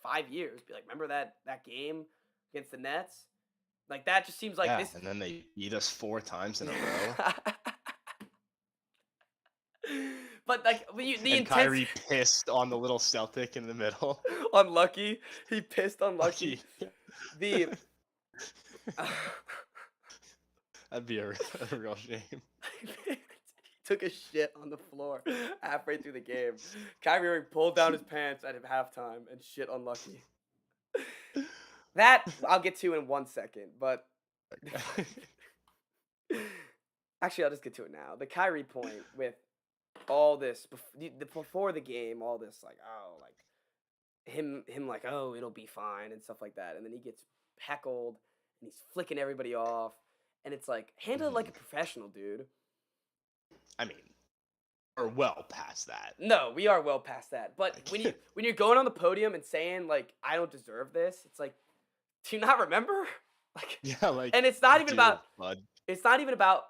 5 years. Be like, remember that game against the Nets? Like that just seems like this. And then they beat us 4 times in a row. But like the and Kyrie pissed on the little Celtic in the middle. Unlucky. He pissed unlucky. The That'd be a real shame. He took a shit on the floor halfway through the game. Kyrie Irving pulled down his pants at halftime and shit unlucky. That I'll get to in 1 second, but actually I'll just get to it now. The Kyrie point with all this before the game, all this like him like, oh, it'll be fine and stuff like that, and then he gets heckled and he's flicking everybody off, and it's like, handle it like a professional, dude. I mean, we're well past that. No, we are well past that. But when you're going on the podium and saying like, I don't deserve this, it's like, do you not remember? Like, yeah, like, and it's not even about bud. It's not even about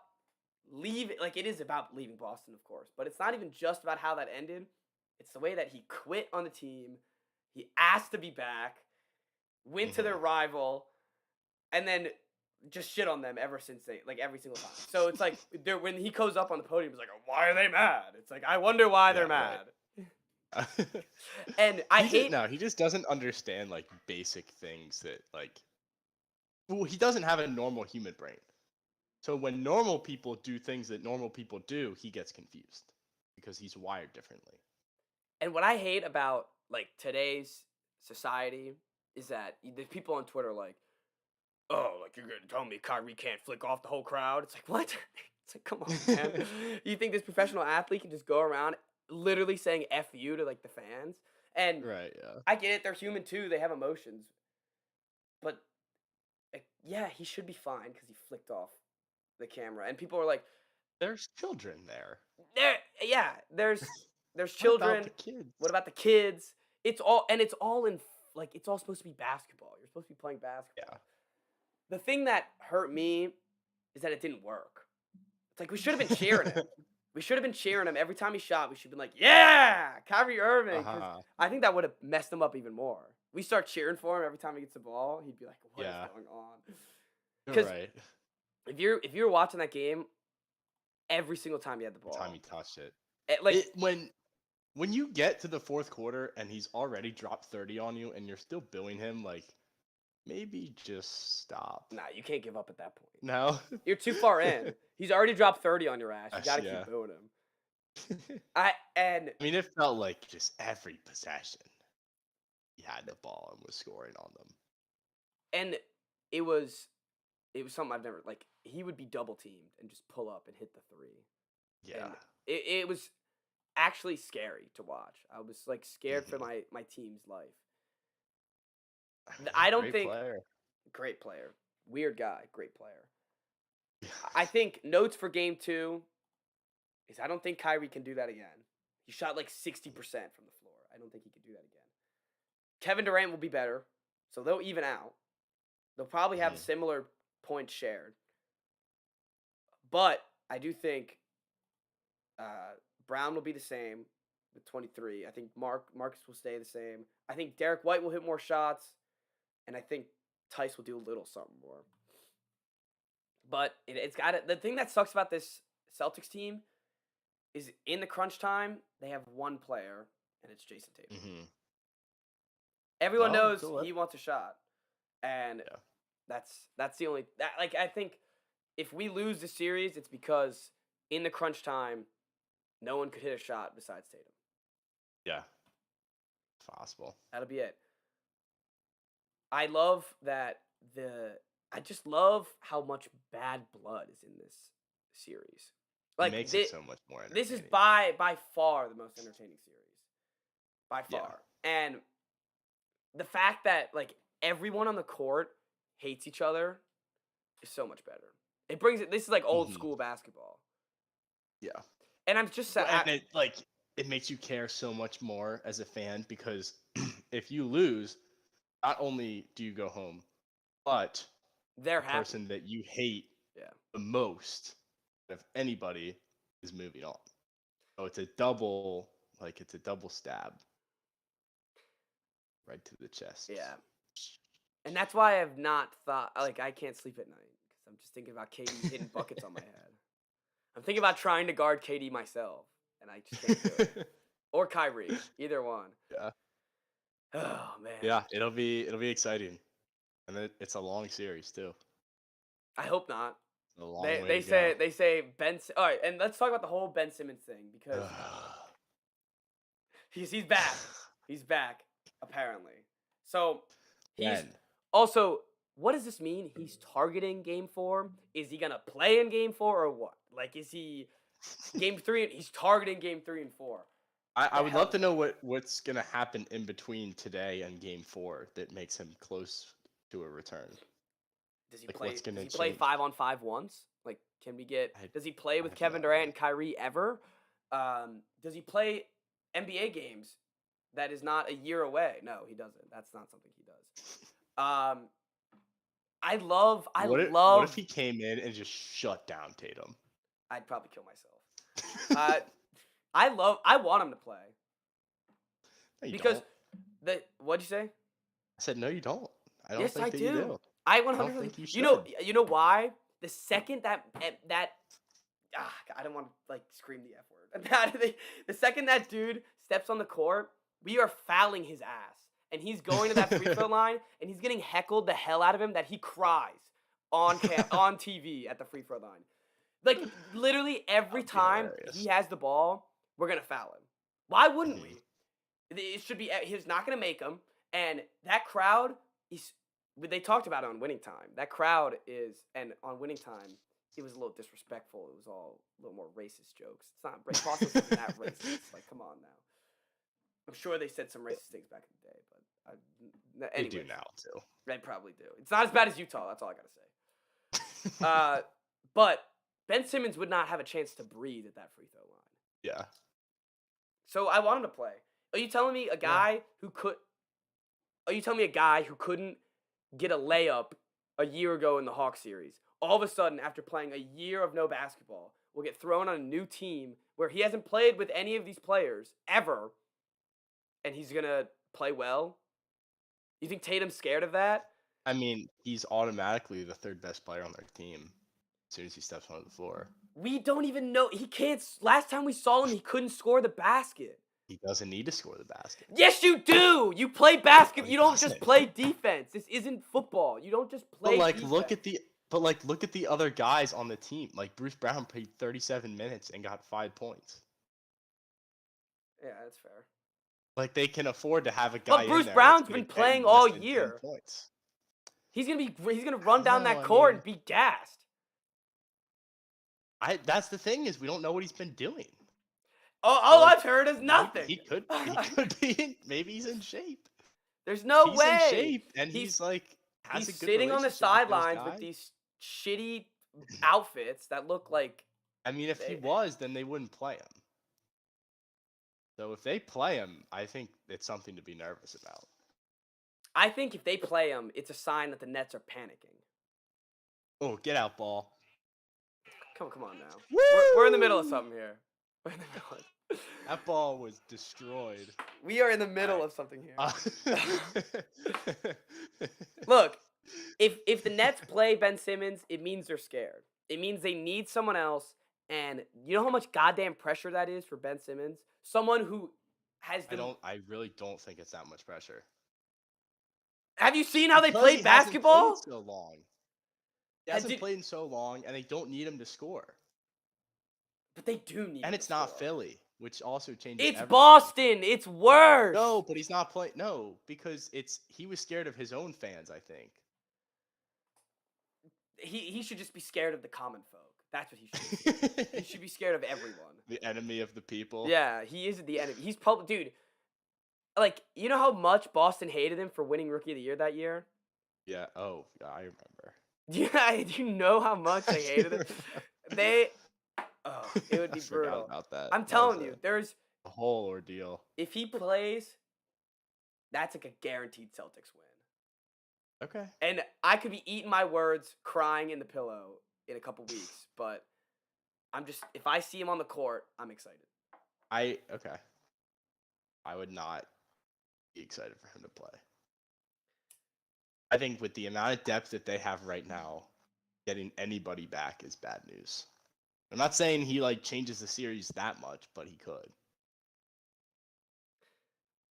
leaving. Like, it is about leaving Boston, of course, but it's not even just about how that ended. It's the way that he quit on the team. He asked to be back, went to their rival, and then just shit on them ever since every single time. So it's like when he goes up on the podium, it's like, why are they mad? It's like, I wonder why they're mad. And I hate. No, he just doesn't understand like basic things that like. Well, he doesn't have a normal human brain. So when normal people do things that normal people do, he gets confused because he's wired differently. And what I hate about like today's society is that the people on Twitter are like, oh, like you're gonna tell me Kyrie can't flick off the whole crowd? It's like, what? It's like, come on, man. You think this professional athlete can just go around literally saying F you to like the fans? And Right, yeah. I get it, they're human too, they have emotions. But like, yeah, he should be fine because he flicked off the camera. And people are like, There's children there. there's What children. about the kids? What about the kids? It's all in like it's all supposed to be basketball. You're supposed to be playing basketball. Yeah. The thing that hurt me is that it didn't work. It's like we should have been cheering him. We should have been cheering him every time he shot. We should have been like, yeah, Kyrie Irving. 'Cause I think that would have messed him up even more. We start cheering for him every time he gets the ball. He'd be like, what is going on? You're right. If you're watching that game, every single time he had the ball, Time he touched it. When you get to the fourth quarter and he's already dropped 30 on you and you're still booing him, like maybe just stop. Nah, you can't give up at that point. No. You're too far in. He's already dropped 30 on your ass. You gotta keep booing him. I mean, it felt like just every possession he had the ball and was scoring on them. And it was something I've never like. He would be double teamed and just pull up and hit the three. Yeah. And it was actually scary to watch. I was like scared for my team's life. I don't think great player, weird guy, great player. I think notes for game 2 is I don't think Kyrie can do that again. He shot like 60% from the floor. I don't think he can do that again. Kevin Durant will be better, so they'll even out. They'll probably have similar points shared. But I do think Brown will be the same with 23. I think Marcus will stay the same. I think Derek White will hit more shots, and I think Tice will do a little something more. But it's got it. The thing that sucks about this Celtics team is in the crunch time they have one player, and it's Jason Tatum. Mm-hmm. Everyone knows he wants a shot, and that's the only I think if we lose the series, it's because in the crunch time, no one could hit a shot besides Tatum. Yeah, it's possible. That'll be it. I love that I just love how much bad blood is in this series. Like it makes it so much more entertaining. This is by far the most entertaining series. By far. Yeah. And the fact that like everyone on the court hates each other is so much better. It brings it. This is like old school basketball. Yeah. And I'm just sad. And it makes you care so much more as a fan because if you lose, not only do you go home, but the person that you hate the most of anybody is moving on. So it's a double stab right to the chest. Yeah. And that's why I've not thought I can't sleep at night because I'm just thinking about KD hitting buckets on my head. I'm thinking about trying to guard KD myself, and I just can't do it. Or Kyrie, either one. Yeah. Oh man. Yeah, it'll be exciting, and it's a long series too. I hope not. A long they say Ben. All right, and let's talk about the whole Ben Simmons thing because he's back. He's back apparently. So he's also. What does this mean? He's targeting Game 4. Is he gonna play in Game 4 or what? Like, is he Game 3? He's targeting Game 3 and 4. I would love to know what's gonna happen in between today and Game 4 that makes him close to a return. Does he play? Does he play 5-on-5 once? Like, can we get? Does he play with Kevin no Durant and Kyrie ever? Does he play NBA games that is not a year away? No, he doesn't. That's not something he does. What if he came in and just shut down Tatum? I'd probably kill myself. I want him to play. No, because what'd you say? I said no, you don't. I don't yes, think I that do. you do. I don't 100%. think you You know why? The second that I don't want to like scream the F word. The second that dude steps on the court, we are fouling his ass, and he's going to that free throw line, and he's getting heckled the hell out of him that he cries on on TV at the free throw line. Like literally every That'd be time hilarious. he has the ball, we're gonna foul him. Why wouldn't Mhm. we? It should be. He's not gonna make him, and that crowd is. They talked about it on Winning Time. That crowd is, and on Winning Time, it was a little disrespectful. It was all a little more racist jokes. It's not. Boston wasn't that racist. Like, come on now. I'm sure they said some racist things back in the day, but They do anyways, now too. they probably do. It's not as bad as Utah. That's all I gotta say. But Ben Simmons would not have a chance to breathe at that free throw line. Yeah. So I want him to play. Are you telling me a guy who could? Are you telling me a guy who couldn't get a layup a year ago in the Hawks series, all of a sudden after playing a year of no basketball, will get thrown on a new team where he hasn't played with any of these players ever, and he's gonna play well? You think Tatum's scared of that? I mean, he's automatically the third best player on their team as soon as he steps onto the floor. We don't even know. He can't. Last time we saw him, he couldn't score the basket. He doesn't need to score the basket. Yes, you do. You play basketball. No, he You don't just doesn't. play defense. This isn't football. You don't just play. But like, defense. look at the other guys on the team. Like Bruce Brown played 37 minutes and got 5 points. Yeah, that's fair. Like they can afford to have a guy. But Bruce in there Brown's that's gonna been get playing less all than 10 year. Points. He's gonna run down No, that I court mean- and be gassed. That's the thing is we don't know what he's been doing. All Like, I've heard is nothing. He could be. Maybe he's in shape. There's no He's way. in shape and he's like has He's a good sitting on the relationship with those sidelines with guys. these shitty outfits that look like. I mean, if he they- was, then they wouldn't play him. So if they play him, I think it's something to be nervous about. I think if they play him, it's a sign that the Nets are panicking. Oh, get out, ball. Come on now. We're in the middle of something here. We're in the middle of- That ball was destroyed. We are in the middle of something here. Uh, Look, if the Nets play Ben Simmons, it means they're scared. It means they need someone else, and you know how much goddamn pressure that is for Ben Simmons? Someone who has the. I really don't think it's that much pressure. Have you seen how they Because play he hasn't basketball? played so long. He Has hasn't it- played in so long, and they don't need him to score. But they do need. And him it's to not score. Philly, which also changes. It's everything. Boston. It's worse. No, but he's not playing. No, because he was scared of his own fans. I think. He should just be scared of the common folk. That's what he should be. He should be scared of everyone. The enemy of the people. Yeah, he is the enemy. He's probably dude. Like, you know how much Boston hated him for winning Rookie of the Year that year? Yeah. Oh, yeah, I remember. Yeah, do you know how much they hated him? They, oh, it would be I forgot brutal. about that. I'm That telling was you, there's a whole ordeal. if he plays, that's like a guaranteed Celtics win. Okay. And I could be eating my words, crying in the pillow in a couple weeks, but if I see him on the court, I'm excited. Okay. I would not be excited for him to play. I think with the amount of depth that they have right now, getting anybody back is bad news. I'm not saying he like changes the series that much, but he could.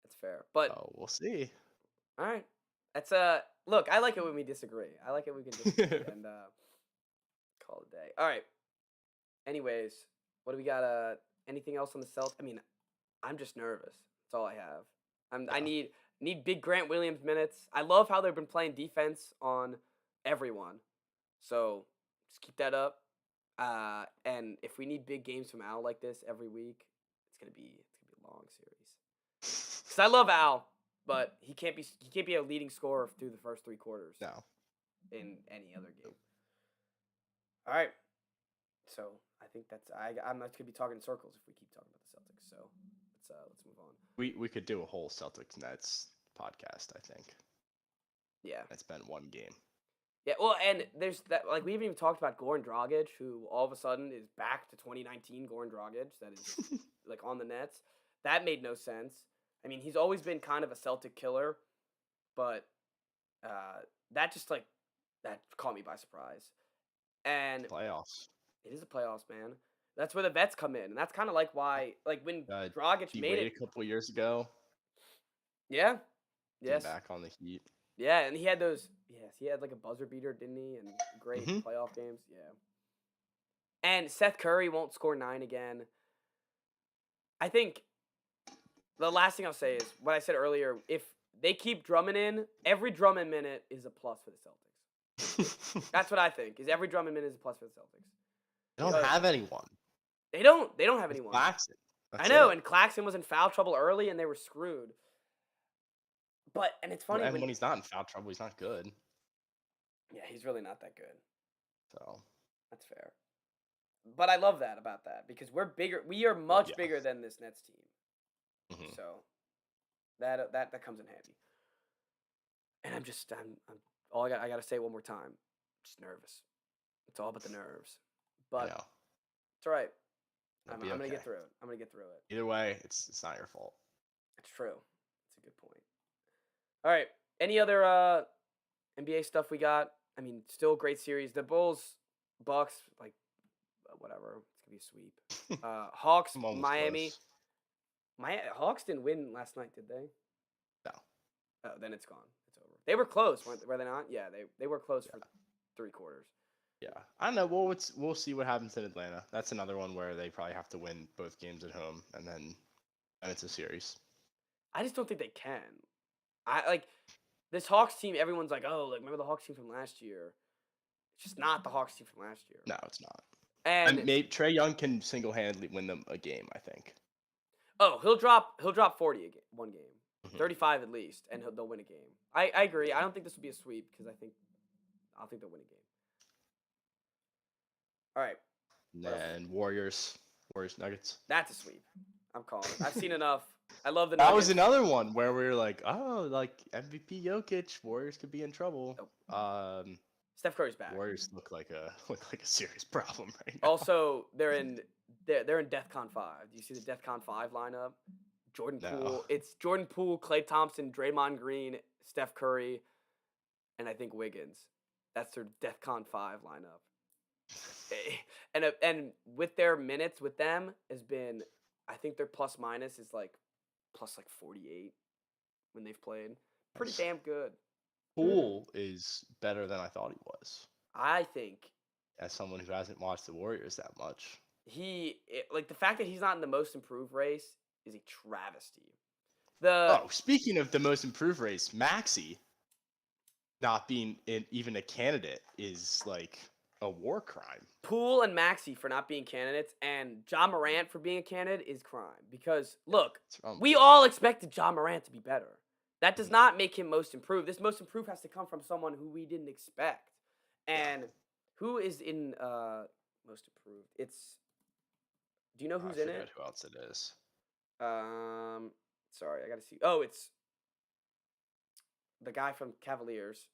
That's fair. But Oh, we'll see. all right. That's look, I like it when we disagree. I like it when we can disagree and call it a day. All right. Anyways, what do we got? Anything else on the Celtics? I mean, I'm just nervous. That's all I have. I need big Grant Williams minutes. I love how they've been playing defense on everyone. So just keep that up. And if we need big games from Al like this every week, it's gonna be a long series. Cause I love Al, but he can't be a leading scorer through the first 3 quarters No. in any other game. All right. So I think I'm not gonna be talking in circles if we keep talking about the Celtics. So let's move on. We could do a whole Celtics Nets podcast, I think. Yeah. It's been one game. Yeah, well, and there's that, like, we haven't even talked about Goran Dragic, who all of a sudden is back to 2019 Goran Dragic, that is, like, on the Nets. That made no sense. I mean, he's always been kind of a Celtic killer, but that just, like, that caught me by surprise. And Playoffs. it is a playoffs, man. That's where the vets come in, and that's kind of like why, like when Dragic He made waited it. a couple years ago. Yeah. Came Yes. back on the Heat. Yeah, and he had those. Yes, he had like a buzzer beater, didn't he? And great Mhm. playoff games. Yeah. And Seth Curry won't score 9 again. I think the last thing I'll say is what I said earlier. If they keep Drummond in, every Drummond minute is a plus for the Celtics. That's what I think. Is every Drummond minute is a plus for the Celtics. They don't have anyone. They don't have It's anyone. Claxton. I know, That's it. and Claxton was in foul trouble early, and they were screwed. And it's funny And when he's not in foul trouble, he's not good. Yeah, he's really not that good. So That's fair. But I love that about that because we're bigger. We are much yeah. bigger than this Nets team. Mhm. So that comes in handy. And I'm all I got to say it one more time. Just nervous. It's all about the nerves. I But know. it's all right. It'll I'm be gonna okay. get through it. I'm gonna get through it. Either way, it's not your fault. It's true. It's a good point. All right. Any other NBA stuff we got? I mean, still a great series. The Bulls, Bucks, like whatever. It's gonna be a sweep. Hawks, I'm almost Miami. close. Hawks didn't win last night, did they? No. Oh, then it's gone. It's over. They were close, were they not? Yeah, they were close for 3 quarters. Yeah, I don't know. We'll see what happens in Atlanta. That's another one where they probably have to win both games at home, and it's a series. I just don't think they can. I like this Hawks team. Everyone's like, oh, like remember the Hawks team from last year? It's just not the Hawks team from last year. No, it's not. And maybe Trae Young can single-handedly win them a game. I think. oh, he'll drop 40 one game, Mhm. 35 at least, and they'll win a game. I agree. I don't think this will be a sweep because I think they'll win a game. All right. And Warriors Nuggets. That's a sweep. I'm calling it. I've seen enough. I love the That Nuggets. was another one where we were like, oh, like MVP Jokic, Warriors could be in trouble. Nope. Steph Curry's back. Warriors look like a serious problem right now. Also, they're in DEFCON 5. Do you see the DEFCON 5 lineup? Jordan No. Poole. It's Jordan Poole, Klay Thompson, Draymond Green, Steph Curry, and I think Wiggins. That's their DEFCON 5 lineup. And with their minutes with them has been, I think their plus minus is like plus like 48 when they've played. Pretty damn good. Poole is better than I thought he was. I think As someone who hasn't watched the Warriors that much. the fact that he's not in the most improved race is a travesty. Speaking of the most improved race, Maxey not being even a candidate is like a war crime. Poole and Maxey for not being candidates and John Morant for being a candidate is crime. Because, look, we all expected John Morant to be better. That does not make him most improved. This most improved has to come from someone who we didn't expect. And who is in most improved? Do you know who's in it? Who else it is? Sorry, I got to see. Oh, it's the guy from Cavaliers.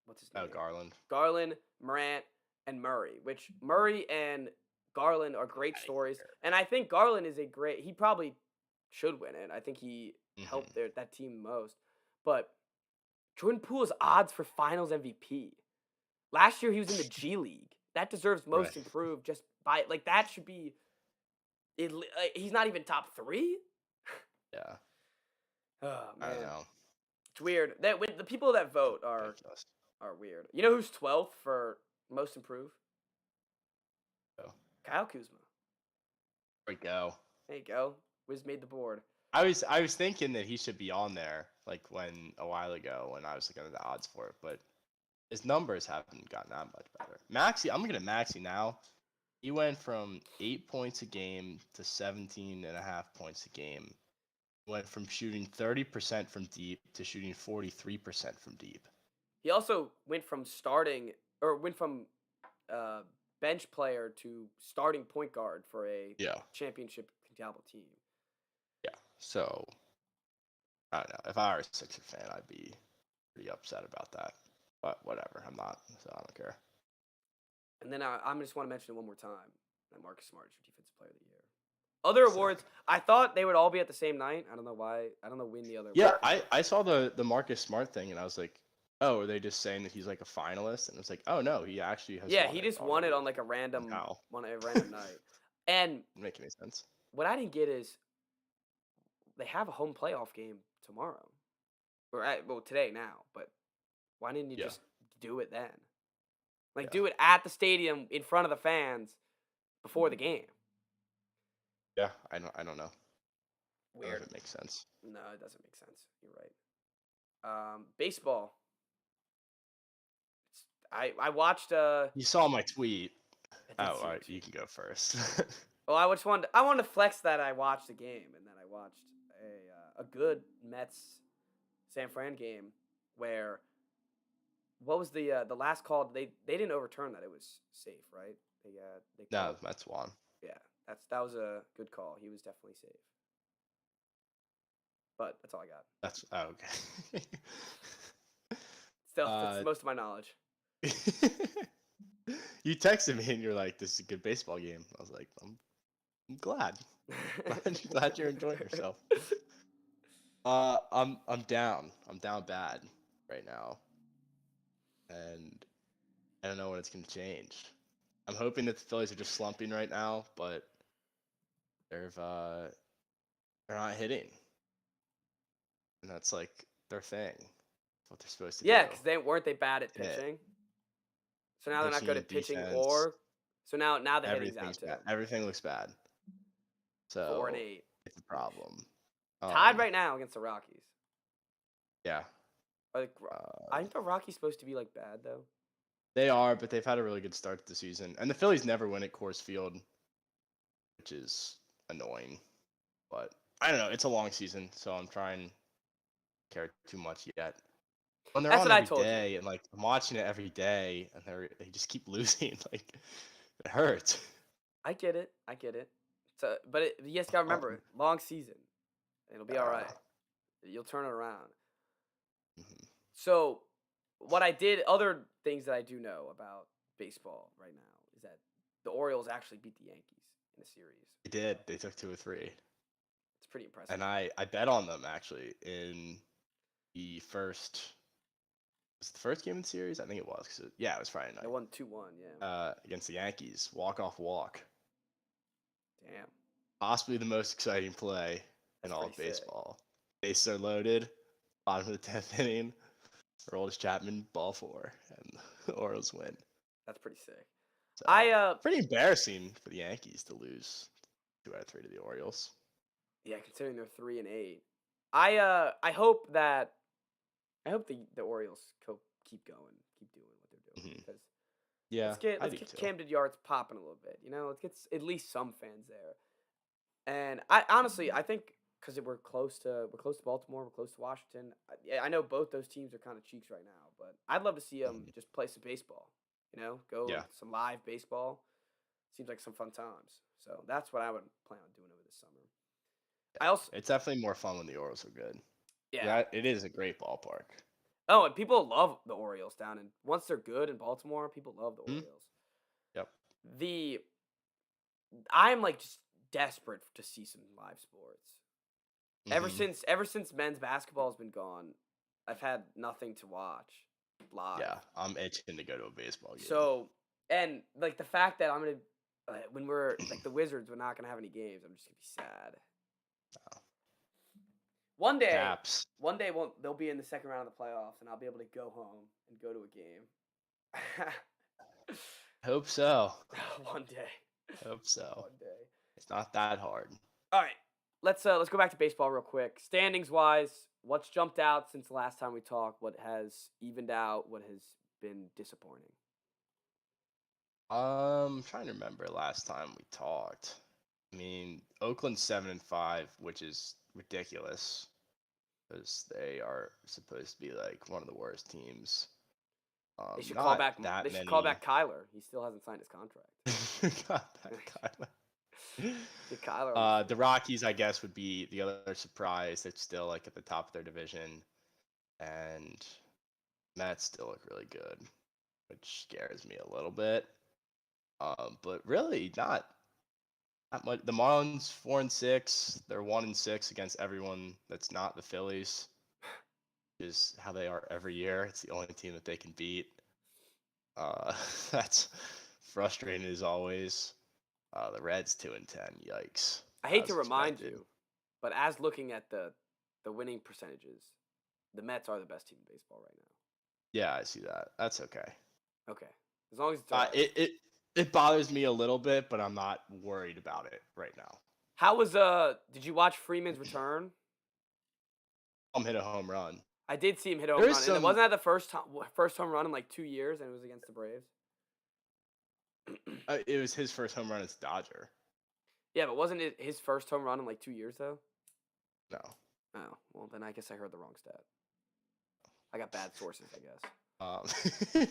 What's his name? Oh, Garland. Garland, Morant, and Murray, which Murray and Garland are great stories. And I think Garland is he probably should win it. I think he helped that team most. But Jordan Poole's odds for finals MVP. Last year he was in the G League. That deserves most improved just by, like, that should be, he's not even top 3? Yeah. Oh, man. I don't know. It's weird. The people that vote are weird. You know who's 12th for most improved? Oh. Kyle Kuzma. There we go. There you go. Wiz made the board. I was thinking that he should be on there like a while ago when I was looking at the odds for it, but his numbers haven't gotten that much better. Maxey, I'm looking at Maxey now. He went from 8 points a game to 17.5 points a game. Went from shooting 30% from deep to shooting 43% from deep. He also went from bench player to starting point guard for a championship caliber team. Yeah. So I don't know. If I were a Sixer fan, I'd be pretty upset about that. But whatever, I'm not, so I don't care. And then I just want to mention it one more time that Marcus Smart is your defensive player of the year. Other awards, I thought they would all be at the same night. I don't know why. I don't know when the other. Yeah, I saw the Marcus Smart thing, and I was like, oh, are they just saying that he's like a finalist? And it's like, oh no, he actually has. Yeah, won he it just won already. it on like a random How? night. And Doesn't make any sense. what I didn't get is they have a home playoff game tomorrow, or well today now. But why didn't you Yeah. just do it then? Like Yeah. do it at the stadium in front of the fans before the game. Yeah, I don't know. I don't know Weird. if it makes sense. No, it doesn't make sense. You're right. Baseball. I watched You saw my tweet. I did Oh, see all your right, you tweet. can go first. Well, I wanted to flex that I watched the game and then I watched a good Mets San Fran game where what was the last call? They didn't overturn that. It was safe, right? They No, called, the Mets won. yeah. That was a good call. He was definitely safe. But that's all I got. That's okay. Still, that's most of my knowledge. You texted me and you're like, "This is a good baseball game." I was like, "I'm glad. Glad you're enjoying yourself." I'm down. I'm down bad right now, and I don't know when it's gonna change. I'm hoping that the Phillies are just slumping right now, but they're not hitting, and that's like their thing. That's what they're supposed to Yeah, do. because they weren't they bad at Yeah. pitching. So now they're not good Pitching, at pitching defense, so now the hitting's out everything's too. bad. Everything looks bad. 4 and So 8. it's a problem. Tied right now against the Rockies. Yeah. Like, I think the Rockies supposed to be like bad though. They are, but they've had a really good start to the season. And the Phillies never win at Coors Field, which is annoying. But I don't know. It's a long season, so I'm trying to care too much yet. When they're That's on what I every told you. day, and like I'm watching it every day, and they just keep losing, like it hurts. I get it. So, but you just gotta remember, long season. It'll be all right. You'll turn it around. Mhm. So, what I did, other things that I do know about baseball right now is that the Orioles actually beat the Yankees in a series. They did. They took 2 or 3. It's pretty impressive. And I bet on them actually in the first. Was it the first game in the series? I think it was. Yeah, it was Friday night. They won 2-1. Yeah. Against the Yankees, walk-off walk. Damn. Possibly the most exciting play in all of pretty sick. baseball. Bases are loaded. Bottom of the 10th inning. Aroldis Chapman, ball 4, and the Orioles win. That's pretty sick. So, pretty embarrassing for the Yankees to lose 2 out of 3 to the Orioles. Yeah, considering they're 3 and 8. I hope the Orioles keep going, keep doing what they're doing because Yeah, let's get Camden Yards popping a little bit. Let's get at least some fans there. And I honestly I think because we're close to Baltimore, we're close to Washington. I know both those teams are kind of cheeks right now, but I'd love to see them just play some baseball. Go some live baseball. Seems like some fun times. So that's what I would plan on doing over this summer. Yeah, it's definitely more fun when the Orioles are good. Yeah, it is a great ballpark. Oh, and people love the Orioles down in once they're good in Baltimore, people love the Orioles. Yep. I'm like just desperate to see some live sports. Mhm. Ever since men's basketball has been gone, I've had nothing to watch live. Yeah, I'm itching to go to a baseball game. So, and like the fact that I'm gonna when we're like the Wizards, we're not gonna have any games. I'm just gonna be sad. Oh. One day, Caps. they'll be in the second round of the playoffs, and I'll be able to go home and go to a game. Hope so. One day. Hope so. One day. It's not that hard. All right, let's go back to baseball real quick. Standings wise, what's jumped out since the last time we talked? What has evened out? What has been disappointing? I'm trying to remember last time we talked. I mean, Oakland's 7-5, which is ridiculous because they are supposed to be like one of the worst teams. They should not call back. that They many. should call back Kyler. He still hasn't signed his contract. Got that, Kyler. Get Kyler. The Rockies, I guess, would be the other surprise. That's still like at the top of their division, and Mets still look really good, which scares me a little bit. But really not much. The Marlins 4-6. They're 1-6 against everyone that's not the Phillies. is how they are every year. It's the only team that they can beat. That's frustrating as always. The Reds 2-10. Yikes. I hate As to remind expected. you, but as looking at the winning percentages, the Mets are the best team in baseball right Yeah, I see that. That's okay. now. Okay, as long as it's all right. It bothers me a little bit, but I'm not worried about it right now. How was Did you watch Freeman's return? Hit a home run. I did see him hit a home There is run, and some- wasn't that the first home run in like 2 years, and it was against the Braves. It was his first home run as Dodger. Yeah, but wasn't it his first home run in like 2 years though? No. Oh, well then I guess I heard the wrong stat. I got bad sources, I guess.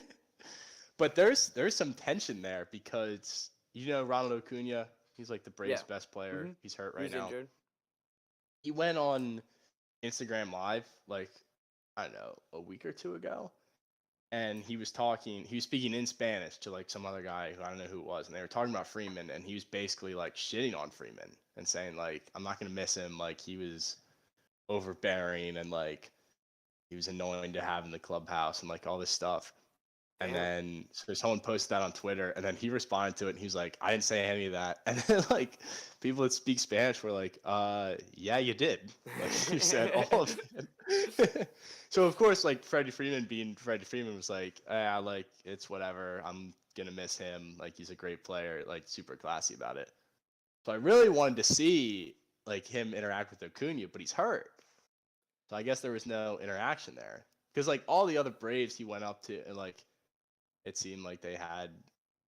But there's some tension there because Ronald Acuna, he's like the Braves' Yeah. best player. Mhm. He's hurt right He's now. injured. He went on Instagram Live like I don't know a week or two ago, and he was speaking in Spanish to like some other guy who I don't know who it was, and they were talking about Freeman, and he was basically like shitting on Freeman and saying like I'm not gonna miss him, like he was overbearing and like he was annoying to have in the clubhouse and like all this stuff. And Damn. then so someone posted that on Twitter, and then he responded to it, and he was like, "I didn't say any of that." And then like people that speak Spanish were like, yeah, you did. Like you said all of it." So of course, like Freddie Freeman being Freddie Freeman was like, "Yeah, like it's whatever. I'm gonna miss him. Like he's a great player. Like super classy about it." So I really wanted to see like him interact with Acuna, but he's hurt. So I guess there was no interaction there because like all the other Braves he went up to and like. It seemed like they had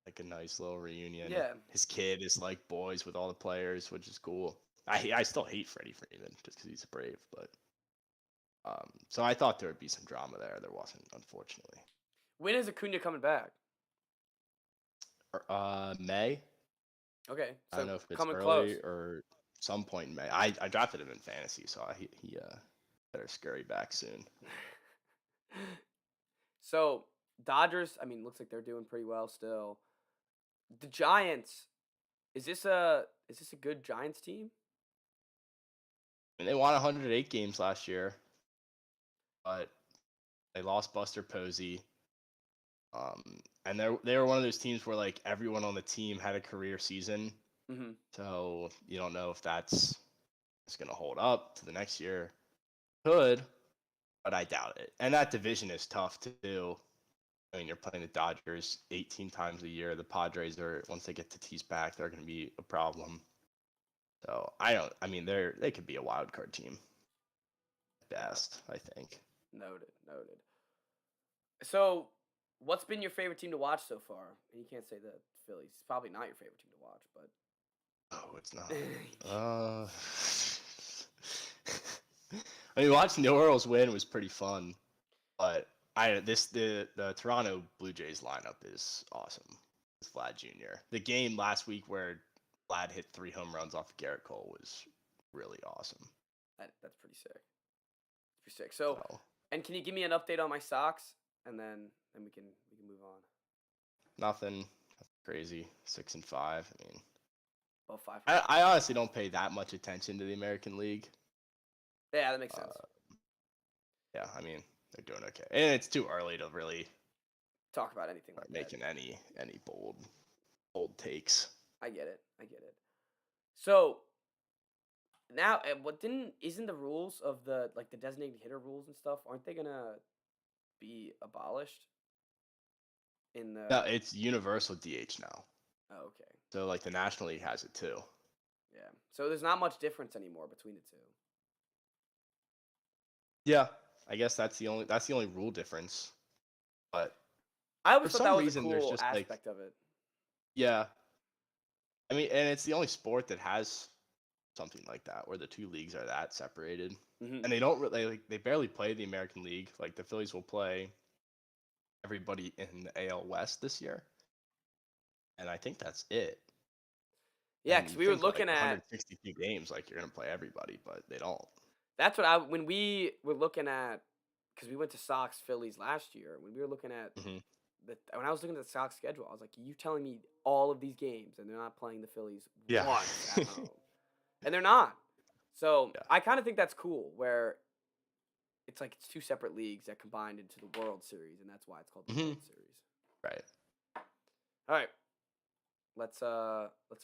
like a nice little reunion. Yeah. His kid is like boys with all the players, which is cool. I still hate Freddie Freeman just because he's a Brave, but so I thought there would be some drama there. There wasn't, unfortunately. When is Acuna coming back? May. Okay, so I don't know if it's coming early close. or some point in May. I drafted him in fantasy, so he better scurry back soon. So Dodgers, I mean, looks like they're doing pretty well still. The Giants, is this a good Giants team? I mean, they won 108 games last year, but they lost Buster Posey. And they were one of those teams where like everyone on the team had a career season. Mm-hmm. So you don't know if it's going to hold up to the next year. Could, but I doubt it. And that division is tough to do. I mean, you're playing the Dodgers 18 times a year. The Padres once they get Tatis back, they're going to be a problem. So I mean, they could be a wild card team. Best, I think. Noted. So, what's been your favorite team to watch so far? And you can't say the Phillies. It's probably not your favorite team to watch, but Oh, it's not. I mean, watching the Orioles win was pretty fun, but the Toronto Blue Jays lineup is awesome. With Vlad Jr. The game last week where Vlad hit 3 home runs off of Garrett Cole was really awesome. that's pretty sick. So, and can you give me an update on my Sox, and then we can move on. Nothing crazy. 6-5. I mean, Well, 5. I honestly don't pay that much attention to the American League. Yeah, that makes sense. Yeah, I mean they're doing okay, and it's too early to really Talk about anything like making that. any bold takes. I get it. So now, isn't the rules of the designated hitter rules and stuff, aren't they gonna be abolished? No, it's universal DH now. Oh, okay. So like the National League has it too. Yeah. So there's not much difference anymore between the two. Yeah, I guess that's the only rule difference. But I always for thought some that was reason, a there's cool just, like- aspect of it. yeah, I mean, and it's the only sport that has something like that where the two leagues are that separated, Mhm. and they don't really they barely play the American League. Like the Phillies will play everybody in the AL West this year, and I think that's it. Yeah, And because you we were think, like, looking at 162 games, like you're gonna play everybody, but they don't. that's when we were looking at, because we went to Sox Phillies last year. When we were looking at Mhm. when I was looking at the Sox schedule, I was like, "You telling me all of these games and they're not playing the Phillies Yeah. once at home?" And they're not. So Yeah. I kind of think that's cool. Where it's like it's two separate leagues that combined into the World Series, and that's why it's called the Mhm. World Series. Right. All right. Let's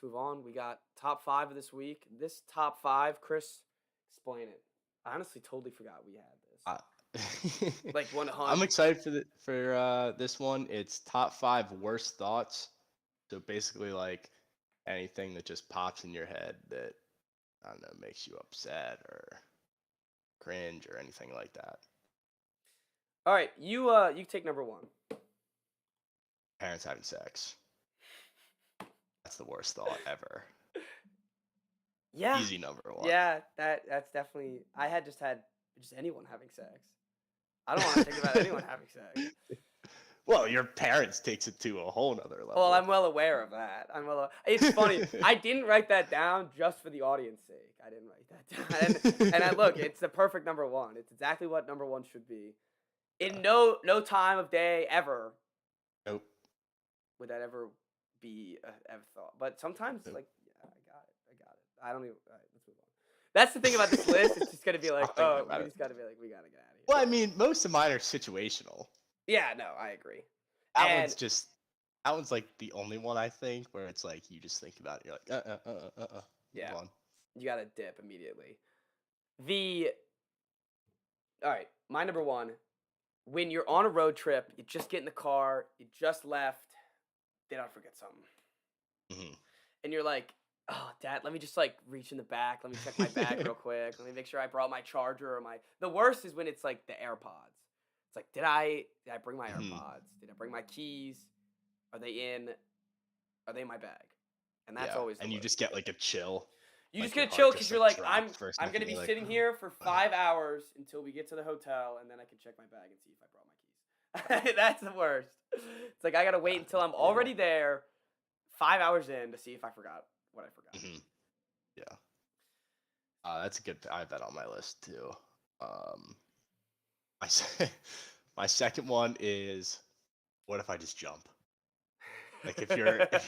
move on. We got top 5 of this week. This top 5, Chris, explain it. I honestly totally forgot we had this. Like 100. I'm excited for this one. It's top 5 worst thoughts. So basically, like anything that just pops in your head that I don't know makes you upset or cringe or anything like that. All right, you take number 1. Parents having sex. That's the worst thought ever. Yeah. Easy number 1. Yeah, that's definitely. I had just anyone having sex. I don't want to think about anyone having sex. Well, your parents takes it to a whole nother level. Well, I'm well aware of that. It's funny. I didn't write that down just for the audience sake. I didn't write that down. And look, it's the perfect number 1. It's exactly what number 1 should be. In no time of day ever Nope. would that ever be ever thought. But sometimes, Nope. like, yeah, I got it. I don't even. All right, let's move on. That's the thing about this list. It's just gonna be like, Stop thinking oh, about we it. just gotta be like, we gotta get out of here. Well, I mean, most of mine are situational. Yeah, no, I agree. That one's like the only one I think where it's like you just think about it, you're like Yeah. Move on. You gotta dip immediately. All right, my number 1. When you're on a road trip, you just get in the car, you just left, then I forget something, Mhm. and you're like, oh, Dad, let me just like reach in the back, let me check my bag real quick, let me make sure I brought my charger or my. The worst is when it's like the AirPods. It's like, did I bring my Mhm. AirPods? Did I bring my keys? Are they in my bag? And that's Yeah, always the and you worst. just get like a chill. You like, just your get a heart chill just, because you're like, drops for a I'm gonna second, be you're like, sitting here for 5 hours until we get to the hotel, and then I can check my bag and see if I brought my keys. That's the worst. It's like I gotta wait until I'm already there, 5 hours in, to see if I forgot what I forgot. Mhm. Yeah. That's a good. I have that on my list too. My my second one is, what if I just jump? Like if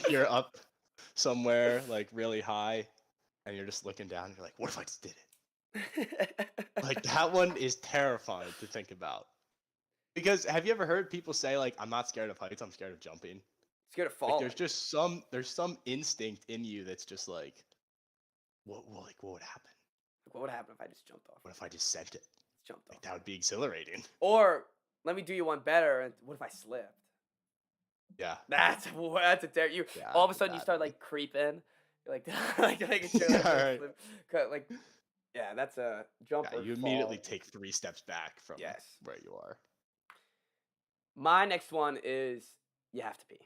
you're up somewhere like really high and you're just looking down, and you're like, what if I just did it? Like that one is terrifying to think about. Because have you ever heard people say like, I'm not scared of heights, I'm scared of jumping? Scared of Like falling. there's some instinct in you that's just like, what would happen? Like, what would happen if I just jumped off? What if I just sent it? Jumped off. Like that would be exhilarating. Or let me do you one better. And what if I slipped? Yeah. That's a terrible. You Yeah, all of a sudden you that start one. like creeping. You're like like Right. like yeah, that's a jump Yeah, or you fall. immediately take 3 steps back from Yes. where you are. My next one is you have to pee.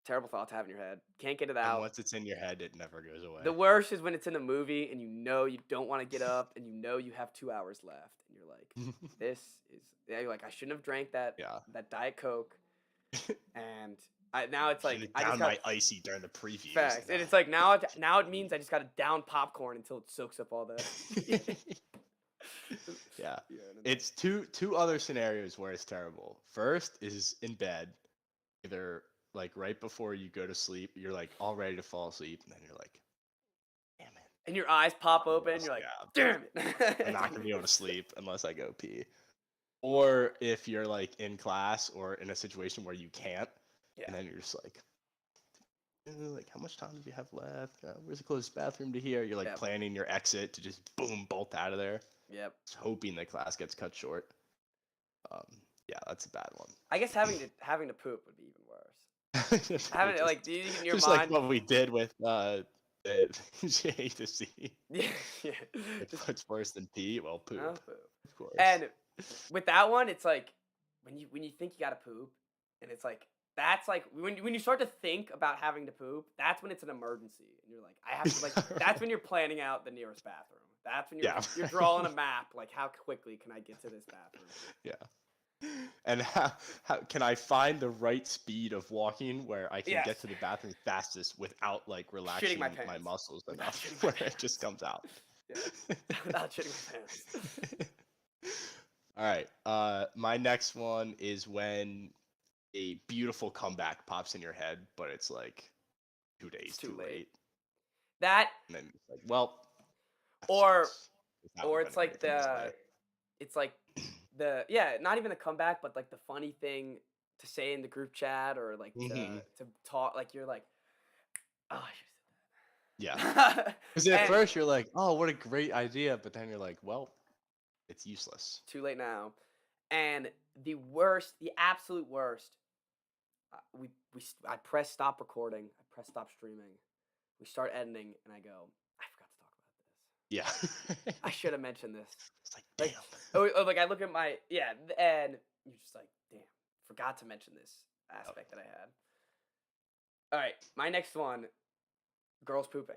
Terrible thought to have in your head. Can't get it And out. once it's in your head, it never goes away. The worst is when it's in the movie and you know you don't want to get up and you know you have 2 hours left and you're like, this is you're like, I shouldn't have drank that Yeah. that Diet Coke. And now it's like Should've I just down got my icy during the previews. facts. And it's like now it means I just got to down popcorn until it soaks up all the Yeah. no. It's two other scenarios where it's terrible. First is in bed, either like right before you go to sleep, you're like all ready to fall asleep, and then you're like, damn it. And your eyes pop I'm open gonna and you're like, yeah, damn it. I'm not gonna be able to sleep unless I go pee. Or if you're like in class or in a situation where you can't, Yeah. and then you're just like, like how much time do you have left? Where's the closest bathroom to here? You're like Yep. planning your exit to just boom bolt out of there. Yep. Just hoping the class gets cut short. Yeah, that's a bad one. I guess having to poop would be even worse. Having Just- like in your just mind. like what we did with you hate to see. Yeah. If it's worse than pee, well, poop, No poop. of course. And with that one, it's like when you think you gotta poop, and it's like that's like when you start to think about having to poop, that's when it's an emergency, and you're like, I have to like. That's when you're planning out the nearest bathroom. That's when you're drawing a map, like how quickly can I get to this bathroom? Yeah. And how can I find the right speed of walking where I can Yes. get to the bathroom fastest without like relaxing my my pants. muscles Without enough shitting my where it just comes out. Yeah. Without shitting my pants. All right. My next one is when a beautiful comeback pops in your head, but it's like 2 days It's too too late. late. That And then it's like, well, that Or- sucks. That or would've it's been a like great thing to say. it's like not even a comeback, but like the funny thing to say in the group chat or like Hmm. to talk. Like you're like, oh, I Yeah. should have said that. Because at And first you're like, oh, what a great idea, but then you're like, well, it's useless. too late now. And the worst, the absolute worst. I press stop recording. I press stop streaming. We start editing, and I go, I forgot to talk about this. Yeah. I should have mentioned this. It's like, damn. Like I look at my and you're just like, damn, forgot to mention this aspect that I had. All right, my next one, girls pooping.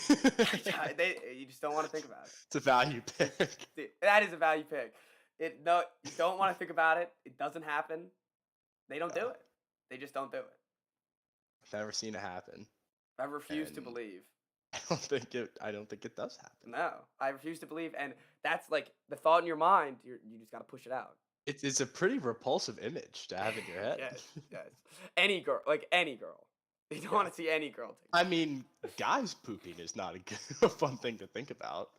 You just don't want to think about it. It's a value pick. Dude, that is a value pick. No, you don't want to think about it. It doesn't happen. They don't do it. They just don't do it. I've never seen it happen. I refuse to And- believe. I don't think it does happen. No, I refuse to believe, and that's like the thought in your mind. You just got to push it out. It's a pretty repulsive image to have in your head. Yes. Any girl. You don't want to see any girl take. I mean, guys pooping is not a fun thing to think about.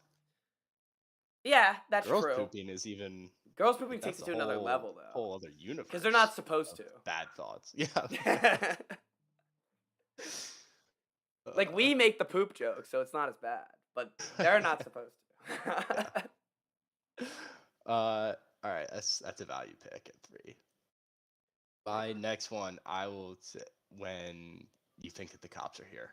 Yeah, that's Girls true. pooping is even. Girls pooping That's takes it a to another whole- level, though. Whole other universe. Because they're not supposed of to. Bad thoughts. Yeah. Like, we make the poop joke, so it's not as bad. But they're not supposed to. All right, that's a value pick at 3. My next one, I will say when you think that the cops are here,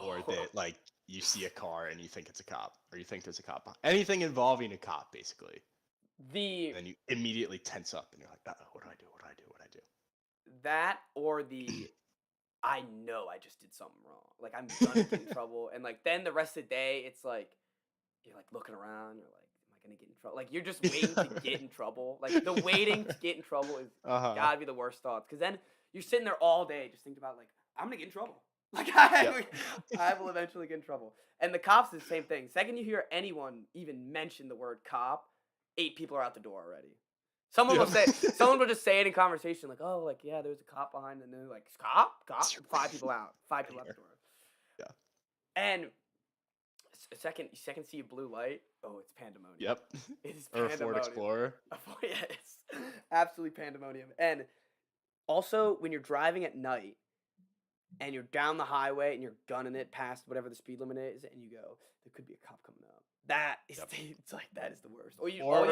or that like you see a car and you think it's a cop, or you think there's a cop. Anything involving a cop, basically. And then you immediately tense up and you're like, uh-oh, what do I do? What do I do? What do I do? That or the I know I just did something wrong. Like, I'm gonna get in trouble. And, like, then the rest of the day, it's like, you're, like, looking around. You're like, am I gonna get in trouble? Like, you're just waiting to get in trouble. Like, the waiting to get in trouble is gotta be the worst thoughts. Because then you're sitting there all day just thinking about, like, I'm gonna get in trouble. Like, I will eventually get in trouble. And the cops is the same thing. Second you hear anyone even mention the word cop, 8 people are out the door already. Someone will just say it in conversation, like, oh, like, yeah, there's a cop behind, and they're like, cop? 5 people out. 5 people out the door. Yeah. And second see a blue light, oh, it's pandemonium. Yep. It is Or a pandemonium. Ford Explorer. Yeah, it's absolutely pandemonium. And also, when you're driving at night, and you're down the highway, and you're gunning it past whatever the speed limit is, and you go, there could be a cop coming up. That is it's like that is the worst. Or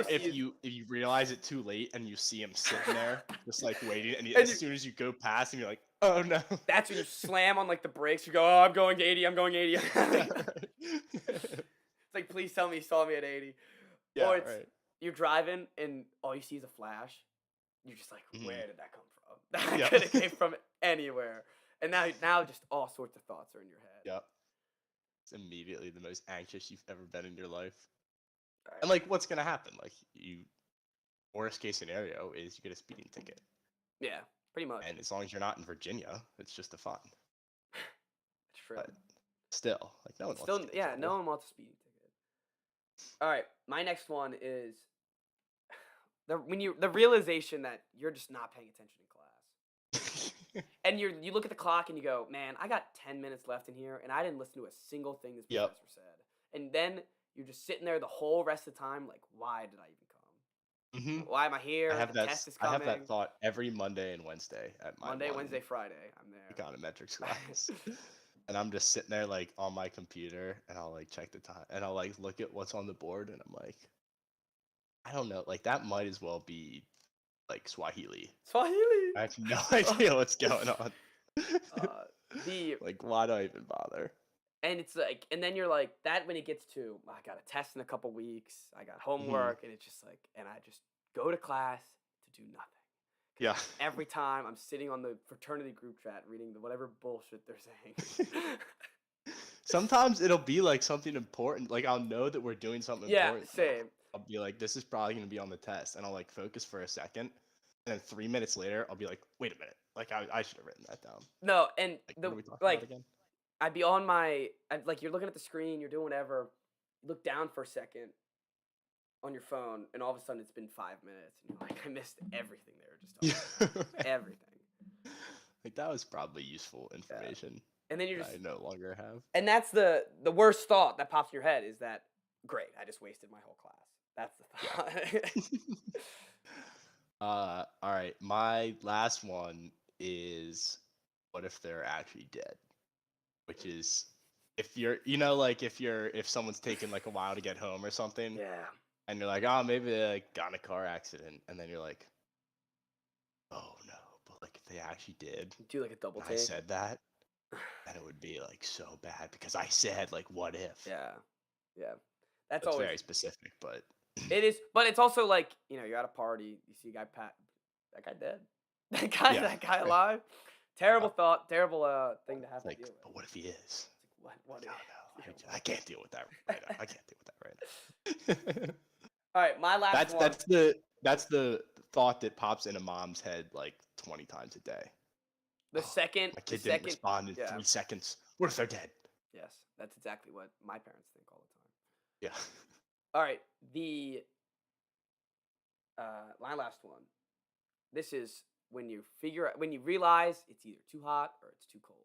if you realize it too late and you see him sitting there, just like waiting, and as soon as you go past him, you're like, oh no. That's when you slam on like the brakes. You go, oh, I'm going 80. I'm going 80. It's like, please tell me you saw me at 80. Yeah, or it's right. you're driving and all you see is a flash. You're just like, where did that come from? That Yeah. could have came from anywhere. And now just all sorts of thoughts are in your head. Yep. It's immediately the most anxious you've ever been in your life. Right. And like, what's gonna happen? Like, worst case scenario is you get a speeding ticket, Yeah, pretty much. and as long as you're not in Virginia, it's just a fun. It's true. But still, like, no one Still, wants to get in no trouble. one wants a speeding ticket. All right, my next one is the realization that you're just not paying attention in class. And you look at the clock and you go, man, I got 10 minutes left in here, and I didn't listen to a single thing this Yep. professor said. And then you're just sitting there the whole rest of the time, like, why did I even come? Mhm. Why am I here? I have The test is I coming. have that thought every Monday and Wednesday at my Monday, one Wednesday, Friday. I'm there. econometrics class. And I'm just sitting there like on my computer, and I'll like check the time, and I'll like look at what's on the board, and I'm like, I don't know, like that might as well be like Swahili. Swahili. I have no idea what's going on. The Like, why do I even bother? And it's like, and then you're like, that when it gets to, I got a test in a couple weeks, I got homework, and it's just like, and I just go to class to do nothing. Yeah. Every time I'm sitting on the fraternity group chat reading whatever bullshit they're saying. Sometimes it'll be like something important. Like, I'll know that we're doing something Yeah, important. same. I'll be like, this is probably going to be on the test. And I'll like focus for a second. And then 3 minutes later, I'll be like, wait a minute. Like, I should have written that down. No, and Like, what are we talking like, about again? I'd be on like, you're looking at the screen, you're doing whatever, you look down for a second on your phone, and all of a sudden it's been 5 minutes, and you're like, I missed everything they were just talking about. Everything. Like, that was probably useful information And then you're that just, I no longer have. and that's the worst thought that pops in your head is that, great, I just wasted my whole class. That's the thought. All right. My last one is, what if they're actually dead? Which is, if you're, like if someone's taking like a while to get home or something, Yeah. and you're like, oh, maybe they like, got in a car accident, and then you're like, oh no, but like if they actually did, Do like a double and I take. said that, then it would be like so bad because I said like, what if? Yeah. Yeah. That's It's always very specific, but it is, but it's also like, you're at a party, you see a guy that guy dead. Yeah. That guy alive. Terrible thought, terrible thing to have it's to like, deal with. but what if he is? It's like, what I if? don't know. I can't deal with that right now. I can't deal with that right now. All right, my last one. That's the thought that pops into mom's head like 20 times a day. The Oh, second, my the kid didn't second, respond in yeah. 3 seconds. What if they're dead? Yes, that's exactly what my parents think all the time. Yeah. All right, my last one. This is when you realize it's either too hot or it's too cold,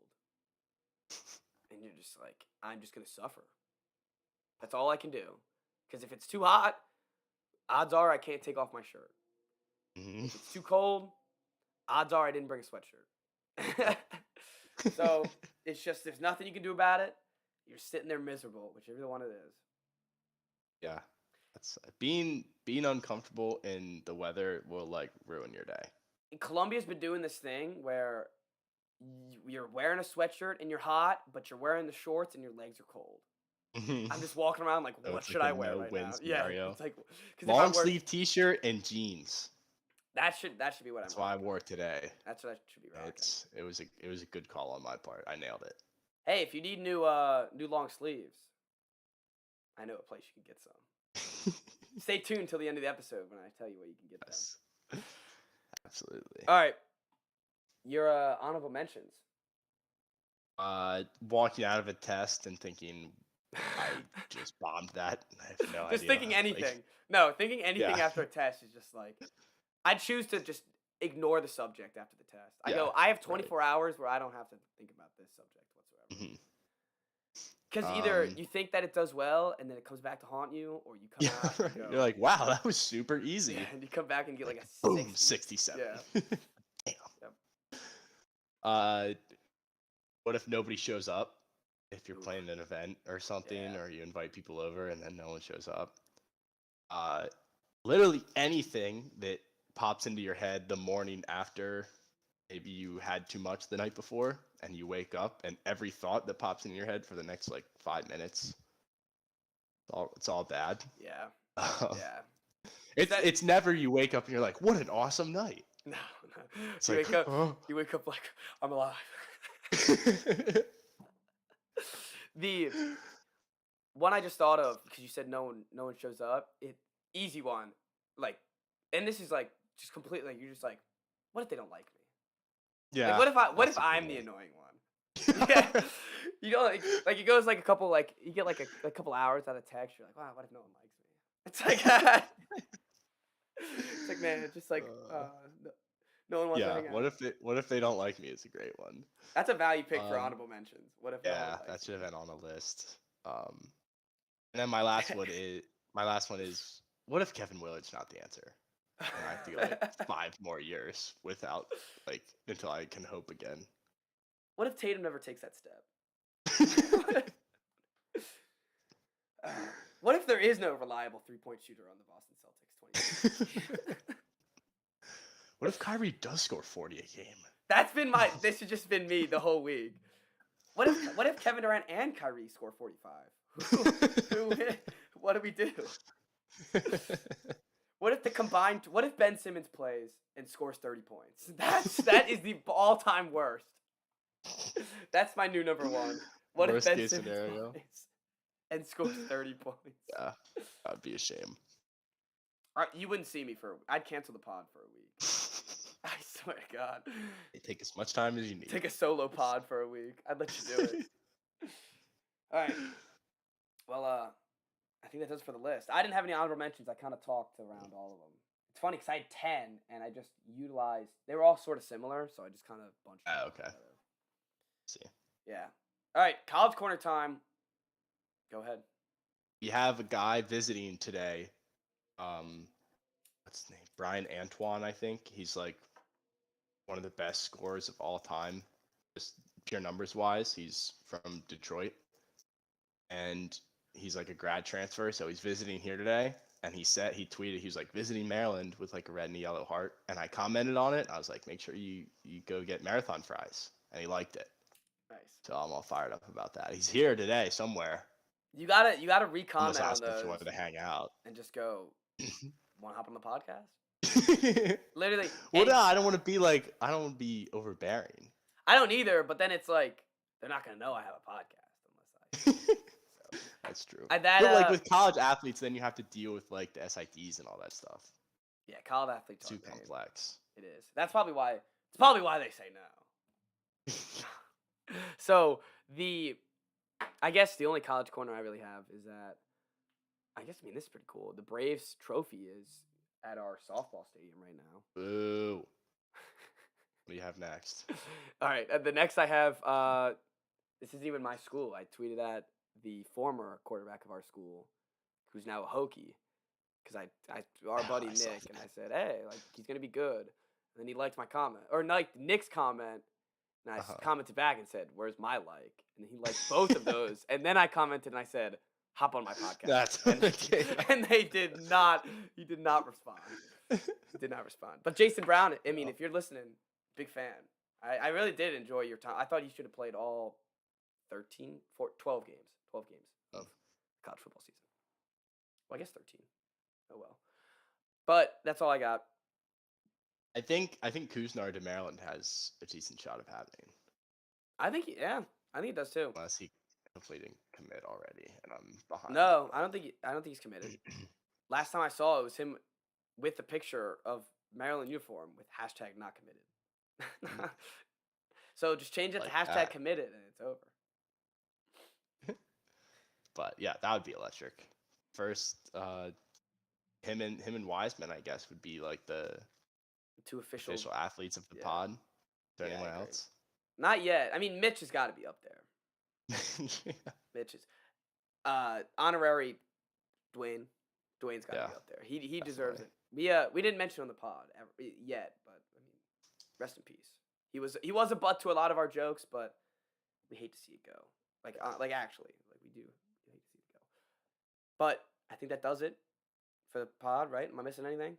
and you're just like, I'm just gonna suffer. That's all I can do, because if it's too hot, odds are I can't take off my shirt. Mhm. If it's too cold, odds are I didn't bring a sweatshirt. So it's just, there's nothing you can do about it. You're sitting there miserable, whichever one it is. Yeah. That's being uncomfortable in the weather will like ruin your day. And Colombia's been doing this thing where you're wearing a sweatshirt and you're hot, but you're wearing the shorts and your legs are cold. I'm just walking around like, So what it's should like I a wear right no-win now? scenario. Yeah, it's like, because Long sleeve t-shirt and jeans. that should be what That's I'm why I rocking. wore it today. That's what I should be rocking. It was a good call on my part. I nailed it. Hey, if you need new long sleeves, I know a place you can get some. Stay tuned till the end of the episode when I tell you where you can get them. Yes. Absolutely. All right, your honorable mentions. Walking out of a test and thinking I just bombed that. I have no idea. Just thinking like- anything. No, thinking anything Yeah. after a test is just like, I'd choose to just ignore the subject after the test. I Yeah, go, I have 24 hours where I don't have to think about this subject whatsoever. Mhm. Because either you think that it does well and then it comes back to haunt you, or you come Yeah, out and go, you're like, wow, that was super easy. yeah, and you come back and get like a boom, 60. 67. Yeah. Damn. Yep. What if nobody shows up? If you're playing an event or something, Yeah. or you invite people over and then no one shows up. Literally anything that pops into your head the morning after maybe you had too much the night before, and you wake up and every thought that pops in your head for the next like 5 minutes, it's all bad. Yeah. Um, Yeah. It's never you wake up and you're like, what an awesome night. No. It's You like, wake up. oh. You wake up like, I'm alive. The one I just thought of, because you said no one shows up. Easy one, like, and this is like just completely. You're just like, what if they don't like me? Yeah. Like, what that's if a good I'm the one. annoying one? Yeah. You know, like it goes like a couple, like you get like a couple hours out of text. You're like, wow, what if no one likes me? It's like, it's like, man, it's just like, no one wants to Yeah. hang out. What if they don't like me? It's a great one. That's a value pick for Um, honorable mentions. What if no one Yeah, likes that should me? have been on the list. And then my last one is what if Kevin Willard's not the answer? And I have to go like 5 more years without like until I can hope again. What if Tatum never takes that step? What if there is no reliable three-point shooter on the Boston Celtics 2020? What if Kyrie does score 40 a game? This has just been me the whole week. What if Kevin Durant and Kyrie score 45? What do we do? What if Ben Simmons plays and scores 30 points? That is the all-time worst. That's my new number one. What Worst if Ben case Simmons scenario. plays and scores 30 points? Yeah, that'd be a shame. You wouldn't see me I'd cancel the pod for a week. I swear to God. Hey, take as much time as you need. Take a solo pod for a week. I'd let you do it. All right. Well, I think that does it for the list. I didn't have any honorable mentions. I kind of talked around all of them. It's funny because I had 10, and I just utilized. They were all sort of similar, so I just kind of bunched them all Okay. together. See. Yeah. All right. College corner time. Go ahead. We have a guy visiting today what's his name? Brian Antoine, I think. He's like one of the best scorers of all time, just pure numbers wise. He's from Detroit, and he's like a grad transfer, so he's visiting here today. And he tweeted, he was like visiting Maryland with like a red and a yellow heart. And I commented on it. I was like, make sure you go get marathon fries. And he liked it. Nice. So I'm all fired up about that. He's here today somewhere. You gotta Almost re-comment on asked him if those he wanted to hang out. and just go, want to hop on the podcast? Literally. Well, and- no, I don't want to be overbearing. I don't either, but then it's like, they're not gonna know I have a podcast unless I. So. That's true. That, But like with college athletes, then you have to deal with like the SITs and all that stuff. Yeah, college athletes Too are pain. complex. It is. That's probably why. It's probably why they say no. So I guess the only college corner I really have is that. This is pretty cool. The Braves trophy is at our softball stadium right now. Boo. What do you have next? All right. The next I have. This isn't even my school. I tweeted at the former quarterback of our school, who's now a Hokie, because our buddy I saw Nick, that. and I said, hey, like he's gonna be good. And then he liked my comment, or liked Nick's comment, and I commented back and said, where's my like? And he liked both of those, and then I commented and I said, hop on my podcast. That's and, okay. and they did not. He did not respond. He did not respond. But Jason Brown, I mean, if you're listening, big fan. I really did enjoy your time. I thought you should have played all 12 games of college football season. Well, I guess 13. Oh well. But that's all I got. I think Kuznard to Maryland has a decent shot of happening. I think it does too. Unless he hopefully didn't commit already, and I'm behind. No, I don't think he's committed. Last time I saw it was him with the picture of Maryland uniform with hashtag not committed. So just change it Like to hashtag that. committed and it's over. But yeah, that would be electric. First, him and Wiseman, I guess, would be like the Two official. athletes of the yeah. pod. Is there Yeah, I anyone agree. else? Not yet. I mean, Mitch has got to be up there. Mitch is honorary Dwayne. Dwayne's got to be up there. He deserves it. We didn't mention on the pod yet, but I mean, rest in peace. He was a butt to a lot of our jokes, but we hate to see it go. Like actually, like we do. We hate to see it go. But I think that does it for the pod, right? Am I missing anything?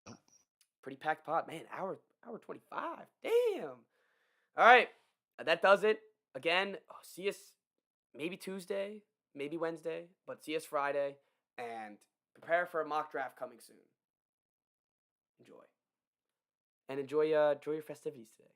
Nope. Pretty packed pod, man. Hour 25. Damn. All right, that does it. Again, see us maybe Tuesday, maybe Wednesday, but see us Friday, and prepare for a mock draft coming soon. Enjoy. And enjoy your festivities today.